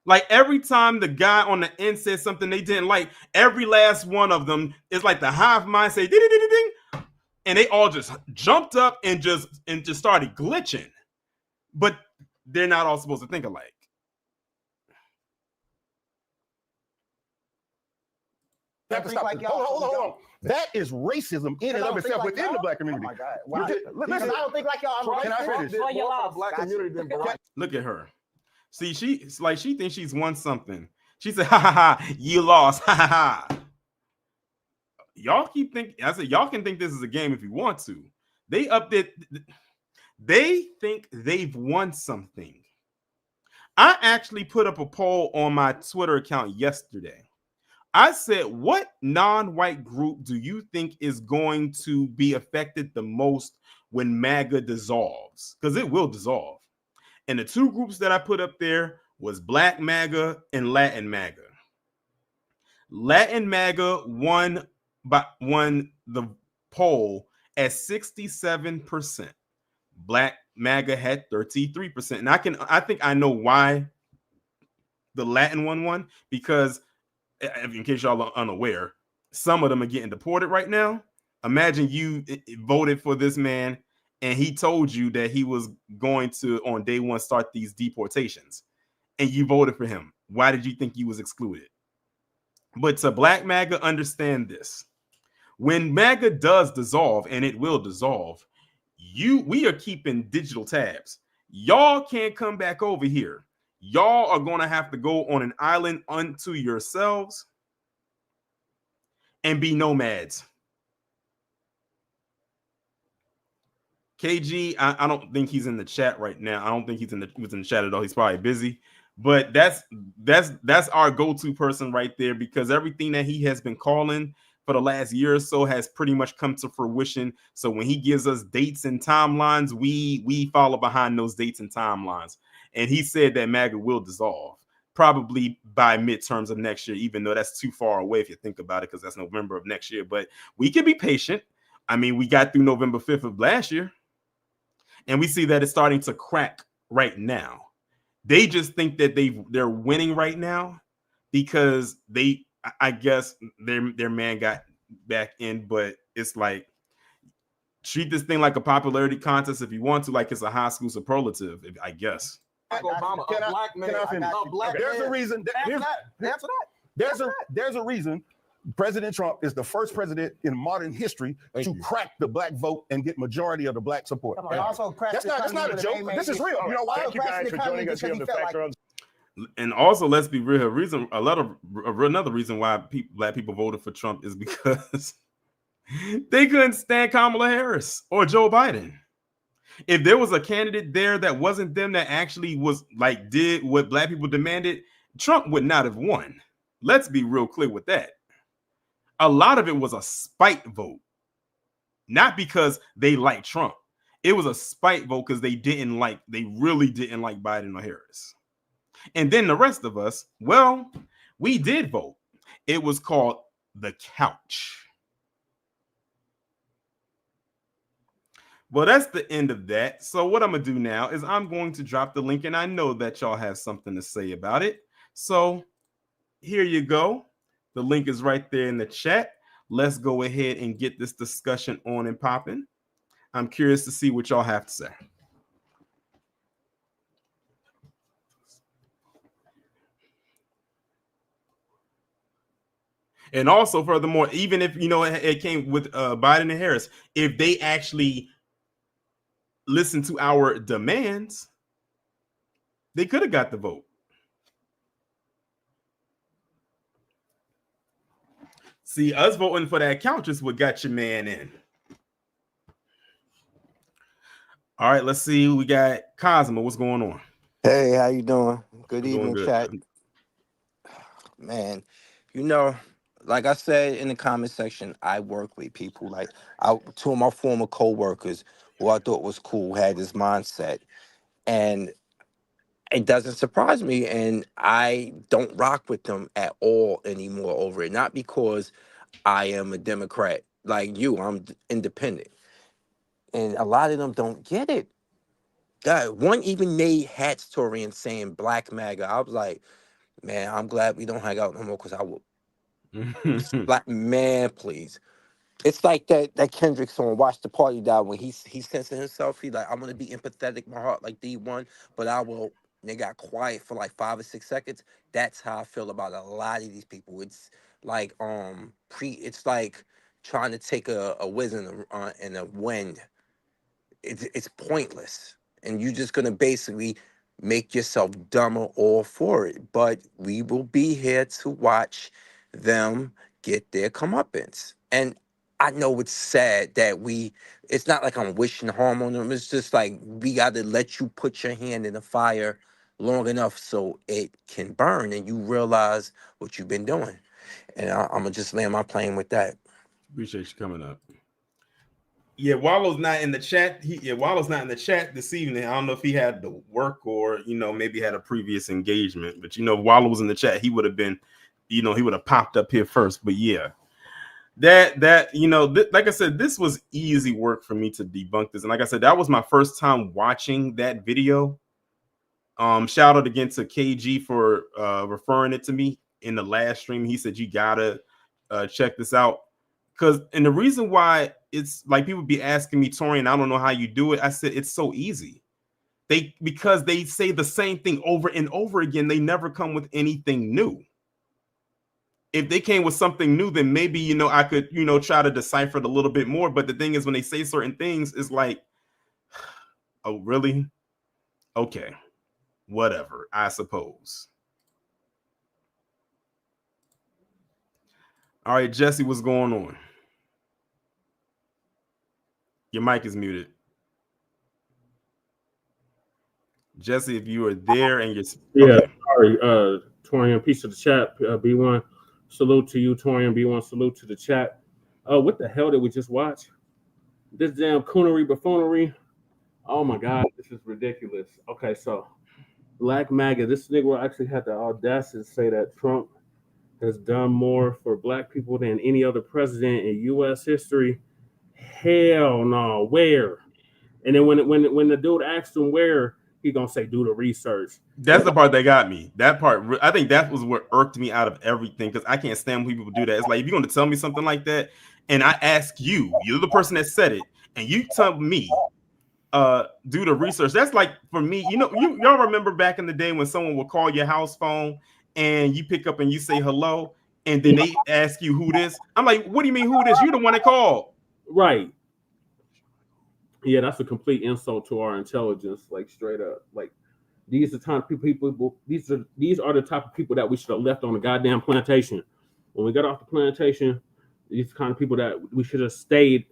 Like every time the guy on the end says something they didn't like, every last one of them is like the hive mindset, ding, ding, ding, ding, and they all just jumped up and just started glitching. But they're not all supposed to think alike. Have to stop. Like hold on. That is racism in and of itself within the black community. Oh my God. Wow. Listen, I don't think like y'all. Can I finish? Black community than Barack. Look at her. See, she thinks she's won something. She said, "Ha ha ha! You lost! Ha ha ha!" Y'all keep thinking. I said, y'all can think this is a game if you want to. They up there. They think they've won something. I actually put up a poll on my Twitter account yesterday. I said, what non-white group do you think is going to be affected the most when MAGA dissolves? Because it will dissolve. And the 2 groups that I put up there was Black MAGA and Latin MAGA. Latin MAGA won the poll at 67%. Black MAGA had 33%. And I think I know why the Latin one won, because in case y'all are unaware, some of them are getting deported right now. Imagine you voted for this man and he told you that he was going to, on day 1, start these deportations, and you voted for him. Why did you think you was excluded? But to Black MAGA, understand this. When MAGA does dissolve, and it will dissolve, we are keeping digital tabs. Y'all can't come back over here. Y'all are going to have to go on an island unto yourselves and be nomads. KG, I don't think he's in the chat right now. I don't think he was in the chat at all. He's probably busy. But that's our go-to person right there, because everything that he has been calling for the last year or so has pretty much come to fruition. So when he gives us dates and timelines, we follow behind those dates and timelines. And he said that MAGA will dissolve probably by midterms of next year, even though that's too far away if you think about it, because that's November of next year. But we can be patient. I mean, we got through November 5th of last year, and we see that it's starting to crack right now. They just think that they're winning right now because I guess their man got back in, but it's like, treat this thing like a popularity contest if you want to, like it's a high school superlative, I guess. Obama, Can a I- black man, can I finish? a black There's man. a reason. Answer There's a reason President Trump is the first president in modern history Thank to you. crack the black vote and get majority of the black support. And also crash That's not a joke. This is real. You know why? Thank you guys for joining us here on the Factor And also, let's be real. Another reason why black people voted for Trump is because they couldn't stand Kamala Harris or Joe Biden. If there was a candidate there that wasn't them, that actually was like did what black people demanded, Trump would not have won. Let's be real clear with that. A lot of it was a spite vote, not because they liked Trump. It was a spite vote because they really didn't like Biden or Harris. And then the rest of us, well, we did vote. It was called the couch. Well, that's the end of that. So what I'm going to do now is I'm going to drop the link, and I know that y'all have something to say about it. So here you go. The link is right there in the chat. Let's go ahead and get this discussion on and popping. I'm curious to see what y'all have to say. And also, furthermore, even if it came with Biden and Harris, if they actually listened to our demands, they could have got the vote. See, us voting for that couch is what got your man in. All right, let's see. We got Cosmo. What's going on? Hey, how you doing? Good evening, good. chat. Man, like I said in the comment section, I work with people like two of my former co-workers who I thought was cool had this mindset, and it doesn't surprise me, and I don't rock with them at all anymore over it. Not because I am a Democrat like you, I'm independent, and a lot of them don't get it. One even made hats Torian saying Black MAGA. I was like, man, I'm glad we don't hang out no more because I will. Black man, please. It's like that Kendrick song, "Watch the Party Die," when he's sensing himself. He like, I'm gonna be empathetic, my heart like D1, but I will. And they got quiet for like 5 or 6 seconds. That's how I feel about a lot of these people. It's like it's like trying to take a whiz in a wind. It's pointless, and you're just gonna basically make yourself dumber all for it. But we will be here to watch them get their comeuppance. And I know it's sad that it's not like I'm wishing harm on them. It's just like we got to let you put your hand in the fire long enough so it can burn and you realize what you've been doing. And I'm gonna just land my plane with that. Appreciate you coming up. Yeah, Wallow's not in the chat. Wallow's not in the chat this evening. I don't know if he had to work or maybe had a previous engagement. But Wallow was in the chat. He would have been, he would have popped up here first. But yeah, like I said, this was easy work for me to debunk this. And like I said, that was my first time watching that video. Shout out again to KG for referring it to me in the last stream. He said you gotta check this out. And the reason why it's like people be asking me, Torian, I don't know how you do it. I said it's so easy. Because they say the same thing over and over again. They never come with anything new. If they came with something new, then maybe I could try to decipher it a little bit more. But the thing is, when they say certain things, it's like, oh really? Okay, whatever. I suppose. All right, Jesse, what's going on? Your mic is muted. Jesse, if you are there and you're sorry, Torian, peace to the chat. B1, salute to you, Torian. B1, salute to the chat. What the hell did we just watch? This damn coonery buffoonery. Oh my God, this is ridiculous. Okay, so Black MAGA. This nigga actually had the audacity to say that Trump has done more for black people than any other president in U.S. history. Hell no, where? And then when the dude asked him where, he gonna say do the research. That's the part that got me. That part, I think that was what irked me out of everything, because I can't stand when people do that. It's like, if you're going to tell me something like that, and I ask you're the person that said it, and you tell me do the research. That's like, for me, y'all remember back in the day when someone would call your house phone and you pick up and you say hello, and then they ask you who this. I'm like, what do you mean who this? You're the one that called. Right. Yeah, that's a complete insult to our intelligence, like straight up. Like these are the type of people. These are the type of people that we should have left on the goddamn plantation. When we got off the plantation, these are the kind of people that we should have stay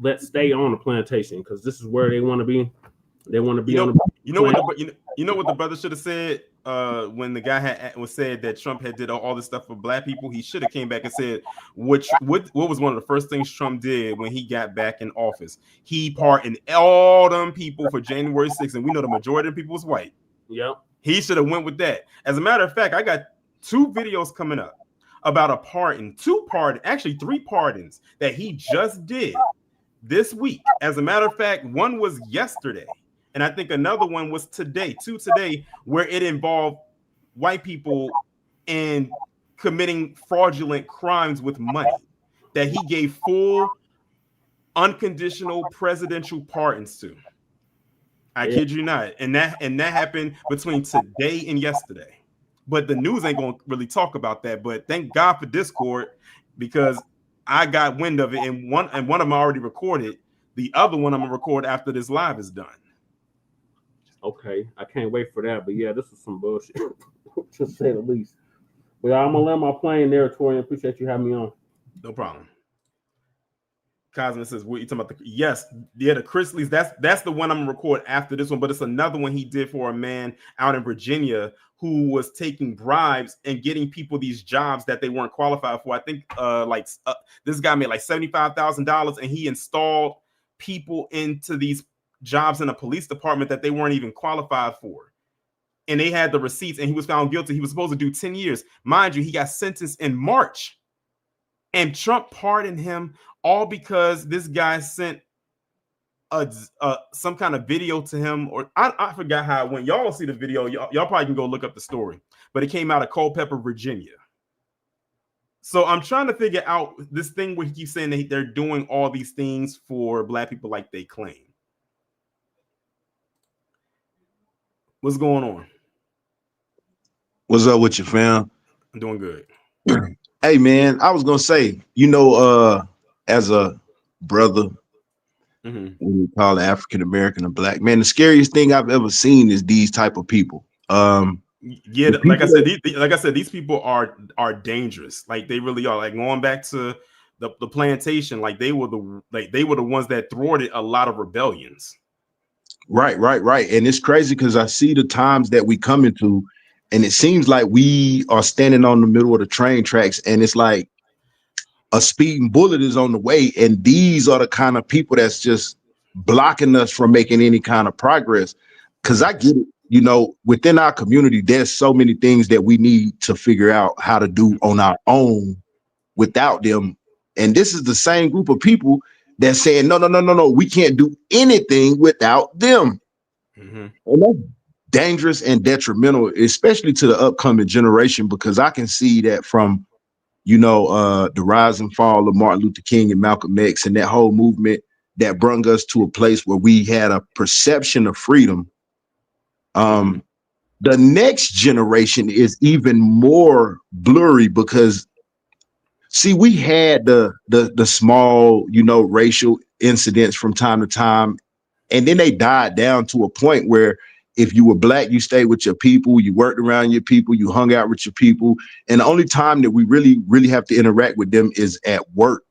on the plantation, because this is where they want to be. They want to be on the. You know what the brother should have said when the guy was said that Trump had did all this stuff for black people. He should have came back and said what was one of the first things Trump did when he got back in office. He pardoned all them people for January 6th, and we know the majority of people was white. Yep. He should have went with that. As a matter of fact, I got 2 videos coming up about a pardon, 2 pardons, actually 3 pardons that he just did this week. As a matter of fact, one was yesterday, and I think another one was today, 2 today, where it involved white people and committing fraudulent crimes with money that he gave full unconditional presidential pardons to. I kid you not. And that happened between today and yesterday. but the news ain't gonna really talk about that. But thank God for Discord, because I got wind of it, and one of them I already recorded. The other one I'm gonna record after this live is done. Okay, I can't wait for that. But yeah, this is some bullshit, to say the least. But I'm gonna land my plane there, Torian. Appreciate you having me on. No problem. Cosmin says, "What you talking about?" Yes, yeah, the Chrisleys. That's the one I'm gonna record after this one. But it's another one he did for a man out in Virginia who was taking bribes and getting people these jobs that they weren't qualified for. I think this guy made like $75,000, and he installed people into these jobs in a police department that they weren't even qualified for. And they had the receipts, and he was found guilty. He was supposed to do 10 years. Mind you, he got sentenced in March. And Trump pardoned him, all because this guy sent some kind of video to him, or I forgot how it went. Y'all will see the video. Y'all probably can go look up the story. But it came out of Culpeper, Virginia. So I'm trying to figure out this thing where he keeps saying that they're doing all these things for Black people like they claim. What's going on? What's up with you, fam? I'm doing good. Hey, man, I was gonna say, as a brother, when you call it African American or Black, man, the scariest thing I've ever seen is these type of people. Yeah, like I said, these people are dangerous. Like they really are. Like going back to the plantation, like they were the ones that thwarted a lot of rebellions. Right. And it's crazy because I see the times that we come into, and it seems like we are standing on the middle of the train tracks, and it's like a speeding bullet is on the way. And these are the kind of people that's just blocking us from making any kind of progress. Because I get it, within our community, there's so many things that we need to figure out how to do on our own without them. And this is the same group of people that's saying, no, we can't do anything without them. And that's dangerous and detrimental, especially to the upcoming generation, because I can see that from, the rise and fall of Martin Luther King and Malcolm X and that whole movement that brought us to a place where we had a perception of freedom. The next generation is even more blurry because, see, we had the small, racial incidents from time to time, and then they died down to a point where if you were Black, you stayed with your people, you worked around your people, you hung out with your people. And the only time that we really, really have to interact with them is at work.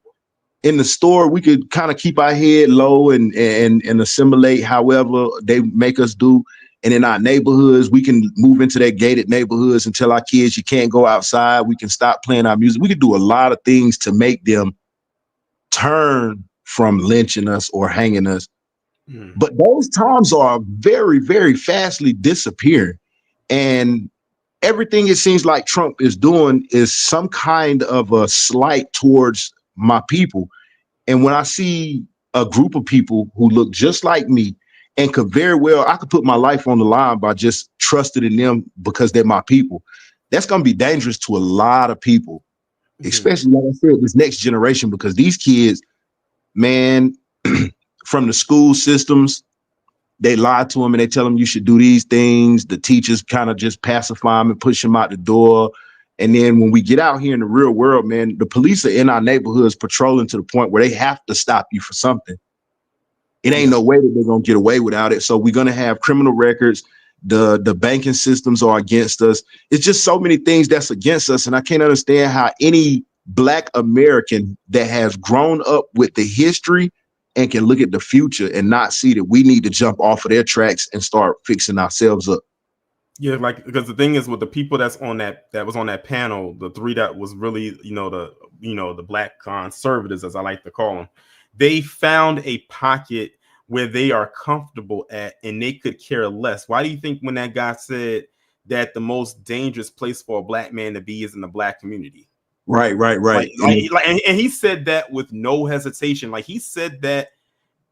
In the store, we could kind of keep our head low and assimilate however they make us do. And in our neighborhoods, we can move into their gated neighborhoods and tell our kids you can't go outside. We can stop playing our music. We could do a lot of things to make them turn from lynching us or hanging us. But those times are very, very fastly disappearing. And everything it seems like Trump is doing is some kind of a slight towards my people. And when I see a group of people who look just like me and I could put my life on the line by just trusting in them because they're my people, that's going to be dangerous to a lot of people, especially, like I said, this next generation, because these kids, man, from the school systems, they lie to them and they tell them you should do these things. The teachers kind of just pacify them and push them out the door. And then when we get out here in the real world, man, the police are in our neighborhoods patrolling to the point where they have to stop you for something. It ain't no way that they're going to get away without it. So we're going to have criminal records. The banking systems are against us. It's just so many things that's against us. And I can't understand how any Black American that has grown up with the history and can look at the future and not see that we need to jump off of their tracks and start fixing ourselves up. Yeah, like, because the thing is with the people that was on that panel, the three that was really, the Black conservatives, as I like to call them, they found a pocket where they are comfortable at and they could care less. Why do you think when that guy said that the most dangerous place for a Black man to be is in the Black community? Right. And he said that with no hesitation. Like, he said that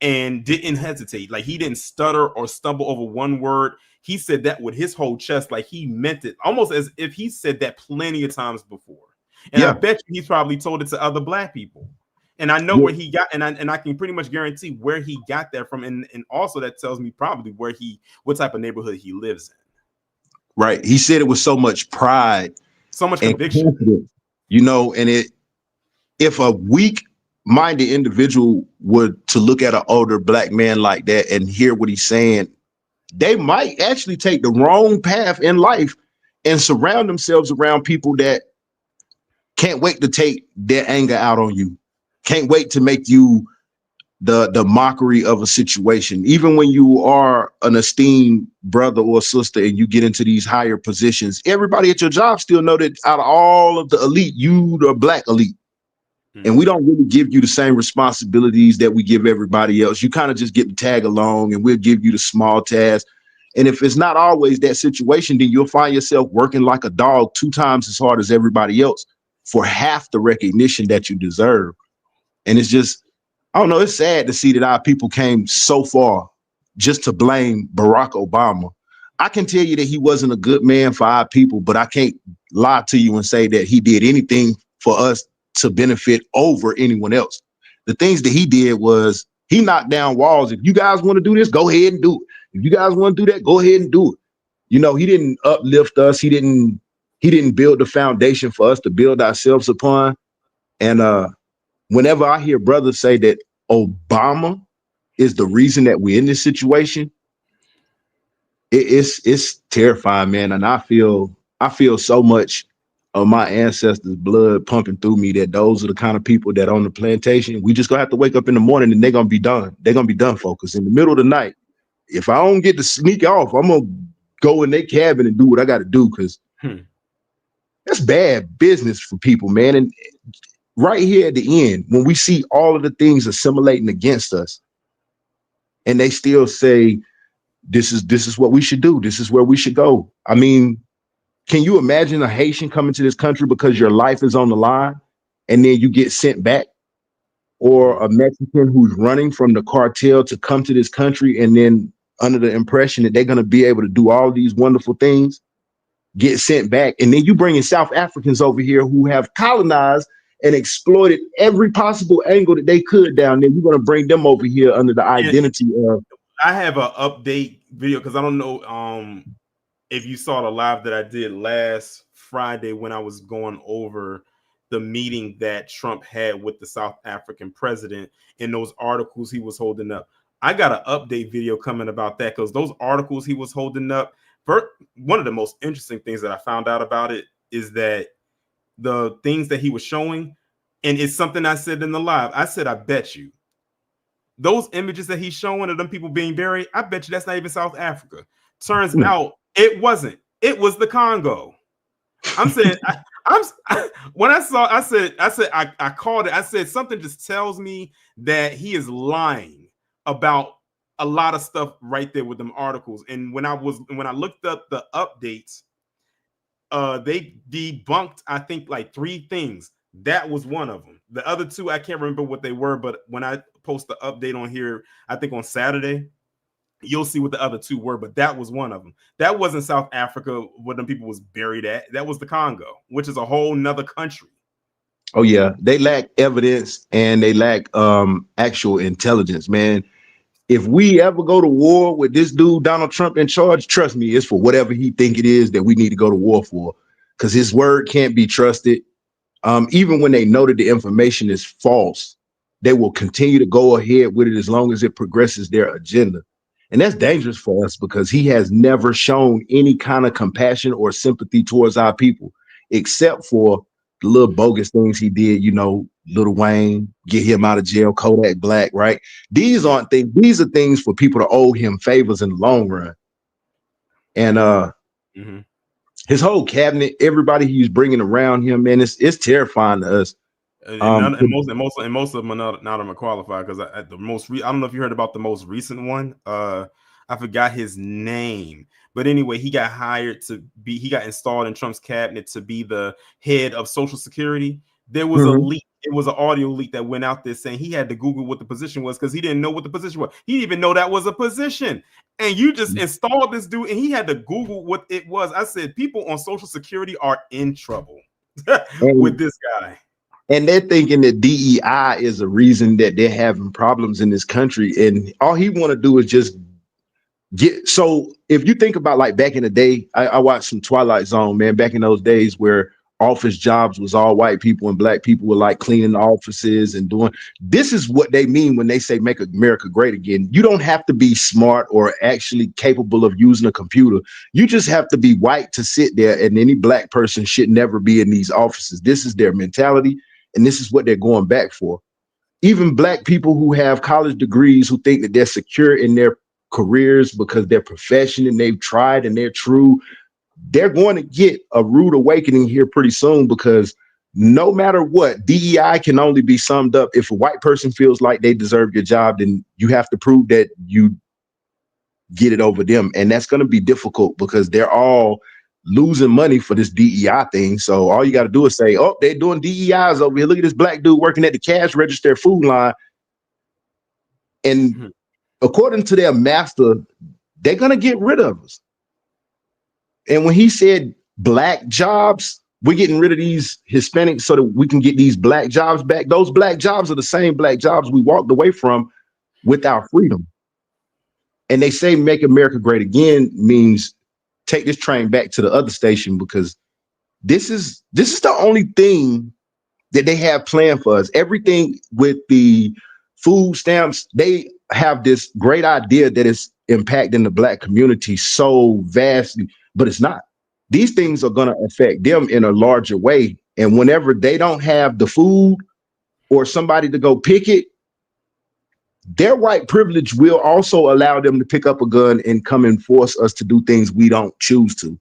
and didn't hesitate. Like, he didn't stutter or stumble over one word. He said that with his whole chest, like he meant it, almost as if he said that plenty of times before. And I bet you he's probably told it to other Black people. And I know where he got, and I can pretty much guarantee where he got that from. And also that tells me probably what type of neighborhood he lives in. right? He said it with so much pride, so much and conviction, confidence, you know, and if a weak-minded individual were to look at an older black man like that and hear what he's saying, they might actually take the wrong path in life and surround themselves around people that can't wait to take their anger out on you, can't wait to make you the mockery of a situation. Even when you are an esteemed brother or sister and you get into these higher positions, everybody at your job still know that out of all of the elite, you the black elite. And we don't really give you the same responsibilities that we give everybody else. You kind of just get to tag along, and we'll give you the small tasks. And if it's not always that situation, then you'll find yourself working like a dog 2 times as hard as everybody else for half the recognition that you deserve. And it's just, I don't know, it's sad to see that our people came so far just to blame Barack Obama. I can tell you that he wasn't a good man for our people, but I can't lie to you and say that he did anything for us to benefit over anyone else. The things that he did was he knocked down walls. If you guys want to do this, go ahead and do it. If you guys want to do that, go ahead and do it. You know, he didn't uplift us. He didn't build the foundation for us to build ourselves upon. And whenever I hear brothers say that Obama is the reason that we're in this situation, it's terrifying, man. And I feel so much of my ancestors' blood pumping through me that those are the kind of people that on the plantation, we just gonna have to wake up in the morning and they're gonna be done. They're gonna be done, folks. In the middle of the night, if I don't get to sneak off, I'm gonna go in their cabin and do what I gotta do, because that's bad business for people, man. And right here at the end, when we see all of the things assimilating against us, and they still say, this is what we should do. This is where we should go. I mean, can you imagine a Haitian coming to this country because your life is on the line and then you get sent back? Or a Mexican who's running from the cartel to come to this country and then under the impression that they're going to be able to do all these wonderful things, get sent back. And then you bring in South Africans over here who have colonized and exploited every possible angle that they could down there. You're going to bring them over here under the identity of. I have an update video because I don't know if you saw the live that I did last Friday when I was going over the meeting that Trump had with the South African president and those articles he was holding up. I got an update video coming about that because those articles he was holding up, one of the most interesting things that I found out about it is that the things that he was showing, and it's something I said in the live. I said, I bet you those images that he's showing of them people being buried, I bet you that's not even South Africa. Turns out it wasn't. It was the Congo. I'm saying, when I saw, I called it. I said something just tells me that he is lying about a lot of stuff right there with them articles. And when I looked up the updates, they debunked, I think, like 3 things. That was one of them. The other 2, I can't remember what they were, but when I post the update on here, I think on Saturday, you'll see what the other 2 were, but that was one of them. That wasn't South Africa where them people was buried at. That was the Congo, which is a whole nother country. Oh yeah, they lack evidence and they lack actual intelligence, man. If we ever go to war with this dude Donald Trump in charge, trust me, it's for whatever he think it is that we need to go to war for, because his word can't be trusted. Even when they know that the information is false, they will continue to go ahead with it as long as it progresses their agenda. And that's dangerous for us because he has never shown any kind of compassion or sympathy towards our people, except for the little bogus things he did, you know, Lil Wayne, get him out of jail, Kodak Black, right? These aren't things, these are things for people to owe him favors in the long run. And his whole cabinet, everybody he's bringing around him, man, it's terrifying to us. And most of them are not qualified because I don't know if you heard about the most recent one. I forgot his name, but anyway, he got installed in Trump's cabinet to be the head of Social Security. There was a leak. It was an audio leak that went out there saying he had to Google what the position was because he didn't know what the position was. He didn't even know that was a position. And you just installed this dude and he had to Google what it was. I said, people on Social Security are in trouble with this guy. And they're thinking that DEI is a reason that they're having problems in this country. And all he want to do is just So if you think about like back in the day, I watched some Twilight Zone, man, back in those days where office jobs was all white people and black people were like cleaning the offices and doing this is what they mean when they say make America great again. You don't have to be smart or actually capable of using a computer. You just have to be white to sit there, and any black person should never be in these offices. This is their mentality, and this is what they're going back for. Even black people who have college degrees who think that they're secure in their careers because they're professional and they've tried and they're true, they're going to get a rude awakening here pretty soon, because no matter what, DEI can only be summed up. If a white person feels like they deserve your job, then you have to prove that you get it over them. And that's going to be difficult because they're all losing money for this DEI thing. So all you got to do is say, oh, they're doing DEIs over here. Look at this black dude working at the cash register food line. And according to their master, they're going to get rid of us. And when he said black jobs, we're getting rid of these Hispanics so that we can get these black jobs back. Those black jobs are the same black jobs we walked away from with our freedom. And they say make America great again means take this train back to the other station, because this is the only thing that they have planned for us. Everything with the food stamps, they have this great idea that it's impacting the black community so vastly, but it's not. These things are going to affect them in a larger way. And whenever they don't have the food or somebody to go pick it, their white privilege will also allow them to pick up a gun and come and force us to do things we don't choose to.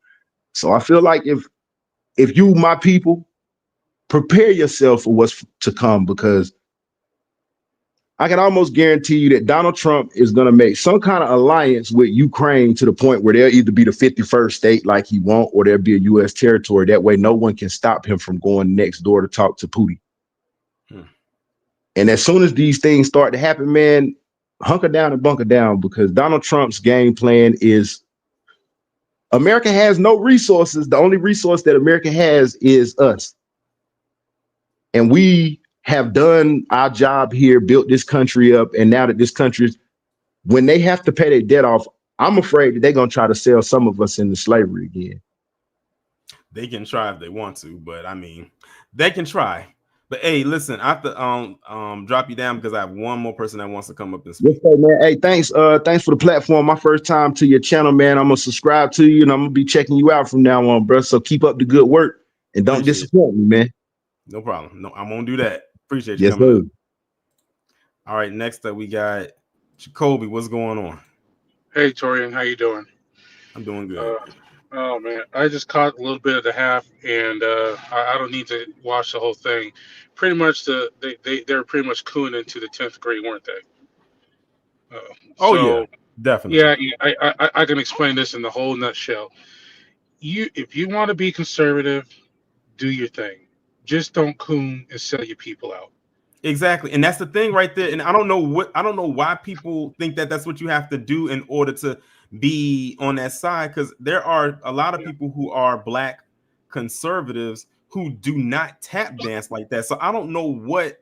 So I feel like if you, my people, prepare yourself for what's to come, because I can almost guarantee you that Donald Trump is going to make some kind of alliance with Ukraine to the point where they'll either be the 51st state like he wants, or there'll be a U.S. territory. That way, no one can stop him from going next door to talk to Putin. And as soon as these things start to happen, man, hunker down and bunker down, because Donald Trump's game plan is America has no resources. The only resource that America has is us. And we have done our job here, built this country up. And now that this country, when they have to pay their debt off, I'm afraid that they're going to try to sell some of us into slavery again. They can try if they want to, but I mean, they can try. But hey, listen, I have to drop you down because I have one more person that wants to come up and speak. Yes, man. Hey, thanks for the platform. My first time to your channel, man. I'm gonna subscribe to you and I'm gonna be checking you out from now on, bro. So keep up the good work and don't disappoint me, man. No problem. No, I won't do that. Appreciate you Yes, coming sir. up. All right, next up we got Jacoby. What's going on? Hey, Torian, how you doing? I'm doing good. Oh man, I just caught a little bit of the half, and I don't need to watch the whole thing. Pretty much, they're pretty much cooning into the 10th grade, weren't they? Yeah, definitely. Yeah, I can explain this in the whole nutshell. If you want to be conservative, do your thing. Just don't coon and sell your people out. Exactly, and that's the thing right there. And I don't know why people think that that's what you have to do in order to be on that side, because there are a lot of people who are black conservatives who do not tap dance like that. So I don't know what.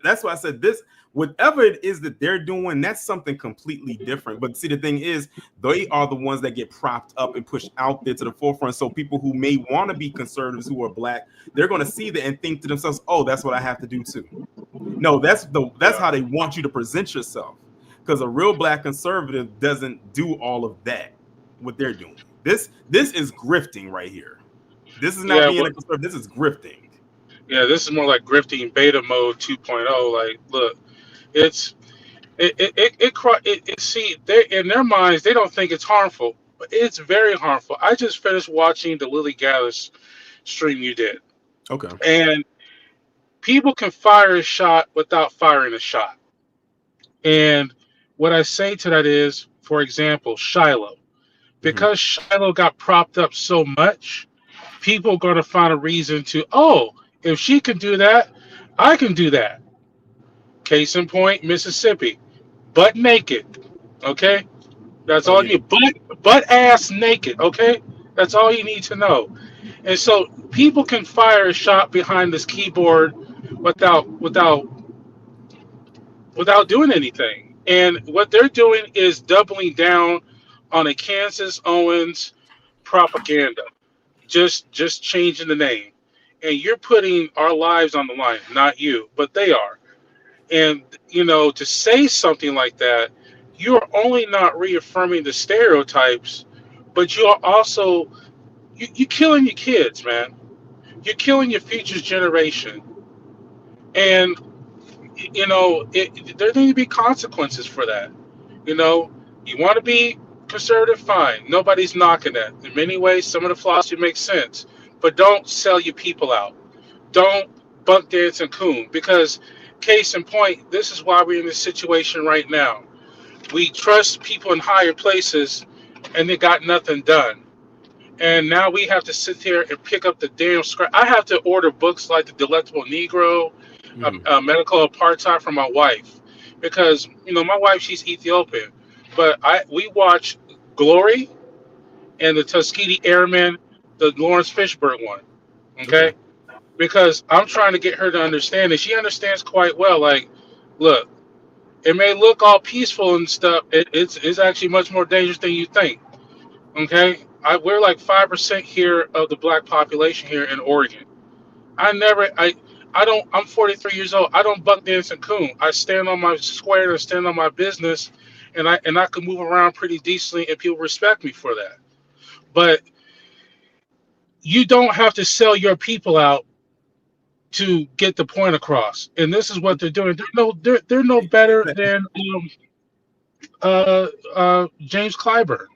That's why I said this. Whatever it is that they're doing, that's something completely different. But see, the thing is, they are the ones that get propped up and pushed out there to the forefront. So people who may want to be conservatives who are black, they're going to see that and think to themselves, "Oh, that's what I have to do too." No, that's how they want you to present yourself. Because a real black conservative doesn't do all of that. What they're doing. This is grifting right here. This is not being a conservative. This is grifting. Yeah, this is more like grifting beta mode 2.0. Like, look, see, they in their minds they don't think it's harmful, but it's very harmful. I just finished watching the Lily Gallus stream you did. Okay. And people can fire a shot without firing a shot. And what I say to that is, for example, Shiloh. Because Shiloh got propped up so much, people are going to find a reason to, if she can do that, I can do that. Case in point, Mississippi. Butt naked. Okay? That's all you need. Butt ass naked. Okay? That's all you need to know. And so people can fire a shot behind this keyboard without doing anything. And what they're doing is doubling down on a Kansas Owens propaganda, just changing the name, and you're putting our lives on the line, not you, but they are. And to say something like that, you're only not reaffirming the stereotypes, but you are also you're killing your kids, man. You're killing your future generation, and there need to be consequences for that. You want to be conservative, fine. Nobody's knocking that. In many ways, some of the philosophy makes sense, but don't sell your people out. Don't buck dance and coon, because case in point, this is why we're in this situation right now. We trust people in higher places, and they got nothing done. And now we have to sit here and pick up the damn scrap. I have to order books like The Delectable Negro, Medical Apartheid for my wife, because my wife, she's Ethiopian, but we watch Glory and the Tuskegee Airmen, the Lawrence Fishburne one, okay? Because I'm trying to get her to understand, and she understands quite well. Like, look, it may look all peaceful and stuff. It's actually much more dangerous than you think. Okay, we're like 5% here of the black population here in Oregon. I don't. I'm 43 years old. I don't buck dance and coon. I stand on my square and stand on my business, and I can move around pretty decently, and people respect me for that. But you don't have to sell your people out to get the point across. And this is what they're doing. They're no better than James Clyburn.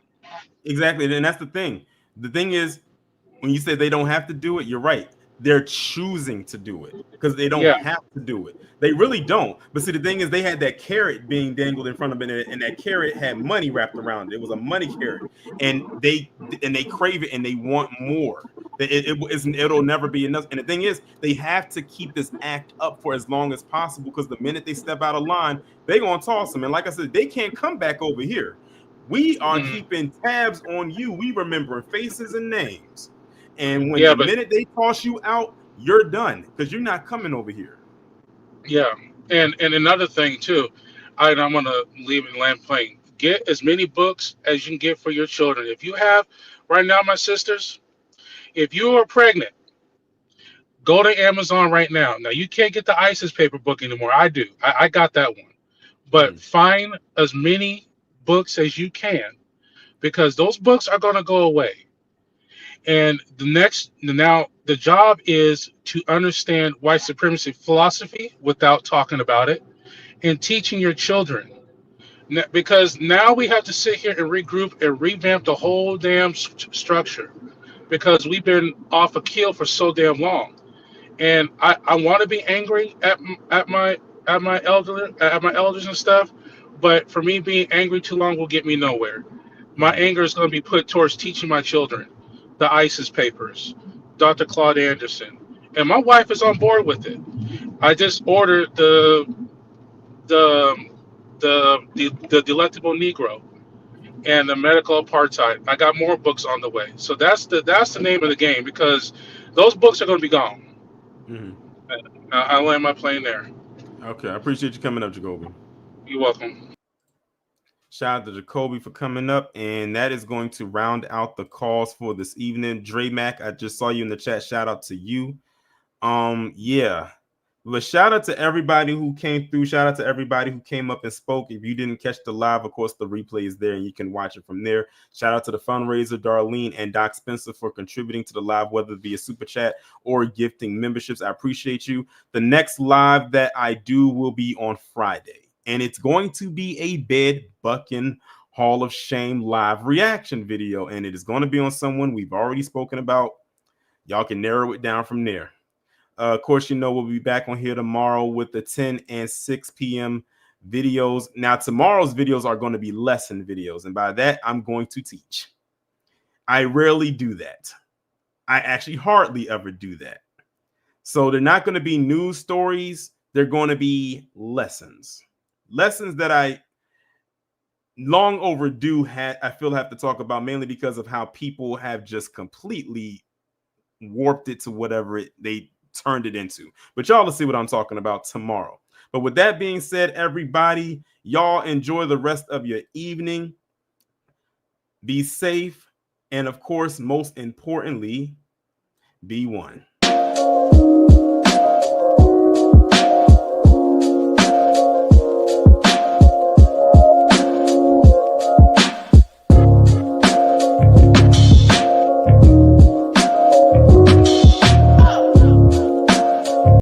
Exactly, and that's the thing. The thing is, when you say they don't have to do it, you're right. They're choosing to do it because they don't have to do it. They really don't. But see, the thing is, they had that carrot being dangled in front of it, and that carrot had money wrapped around it. It was a money carrot, and they crave it and they want more. It'll never be enough. And the thing is, they have to keep this act up for as long as possible, because the minute they step out of line, they're gonna toss them. And like I said, they can't come back over here. We are keeping tabs on you. We remembering faces and names. And when the minute they toss you out, you're done, because you're not coming over here. Yeah, and another thing too, I'm gonna leave it land plane. Get as many books as you can get for your children. If you have right now, my sisters, if you are pregnant, go to Amazon right now. Now you can't get the ISIS paper book anymore. I do. I got that one. But find as many books as you can, because those books are gonna go away. And the job is to understand white supremacy philosophy without talking about it, and teaching your children. Because now we have to sit here and regroup and revamp the whole damn structure, because we've been off a keel for so damn long. And I want to be angry at my elders and stuff, but for me, being angry too long will get me nowhere. My anger is going to be put towards teaching my children the ISIS papers, Dr. Claude Anderson, and my wife is on board with it. I just ordered the Delectable Negro and the Medical Apartheid. I got more books on the way. So that's the name of the game, because those books are going to be gone. I'll land my plane there. Okay, I appreciate you coming up, Jacoby. You're welcome. Shout out to Jacoby for coming up, and that is going to round out the calls for this evening. Dre Mac, I just saw you in the chat. Shout out to you. Yeah. But shout out to everybody who came through. Shout out to everybody who came up and spoke. If you didn't catch the live, of course, the replay is there and you can watch it from there. Shout out to the fundraiser, Darlene and Doc Spencer, for contributing to the live, whether it be a super chat or gifting memberships. I appreciate you. The next live that I do will be on Friday, and it's going to be a bed bucking Hall of Shame live reaction video, and it is going to be on someone we've already spoken about. Y'all can narrow it down from there. Of course, we'll be back on here tomorrow with the 10 and 6 p.m. videos. Now, tomorrow's videos are going to be lesson videos, and by that, I'm going to teach. I rarely do that. I actually hardly ever do that. So they're not going to be news stories. They're going to be lessons. Lessons that I long overdue I feel have to talk about, mainly because of how people have just completely warped it to whatever they turned it into. But y'all will see what I'm talking about tomorrow. But with that being said, everybody, y'all enjoy the rest of your evening. be safe, and of course, most importantly, be one.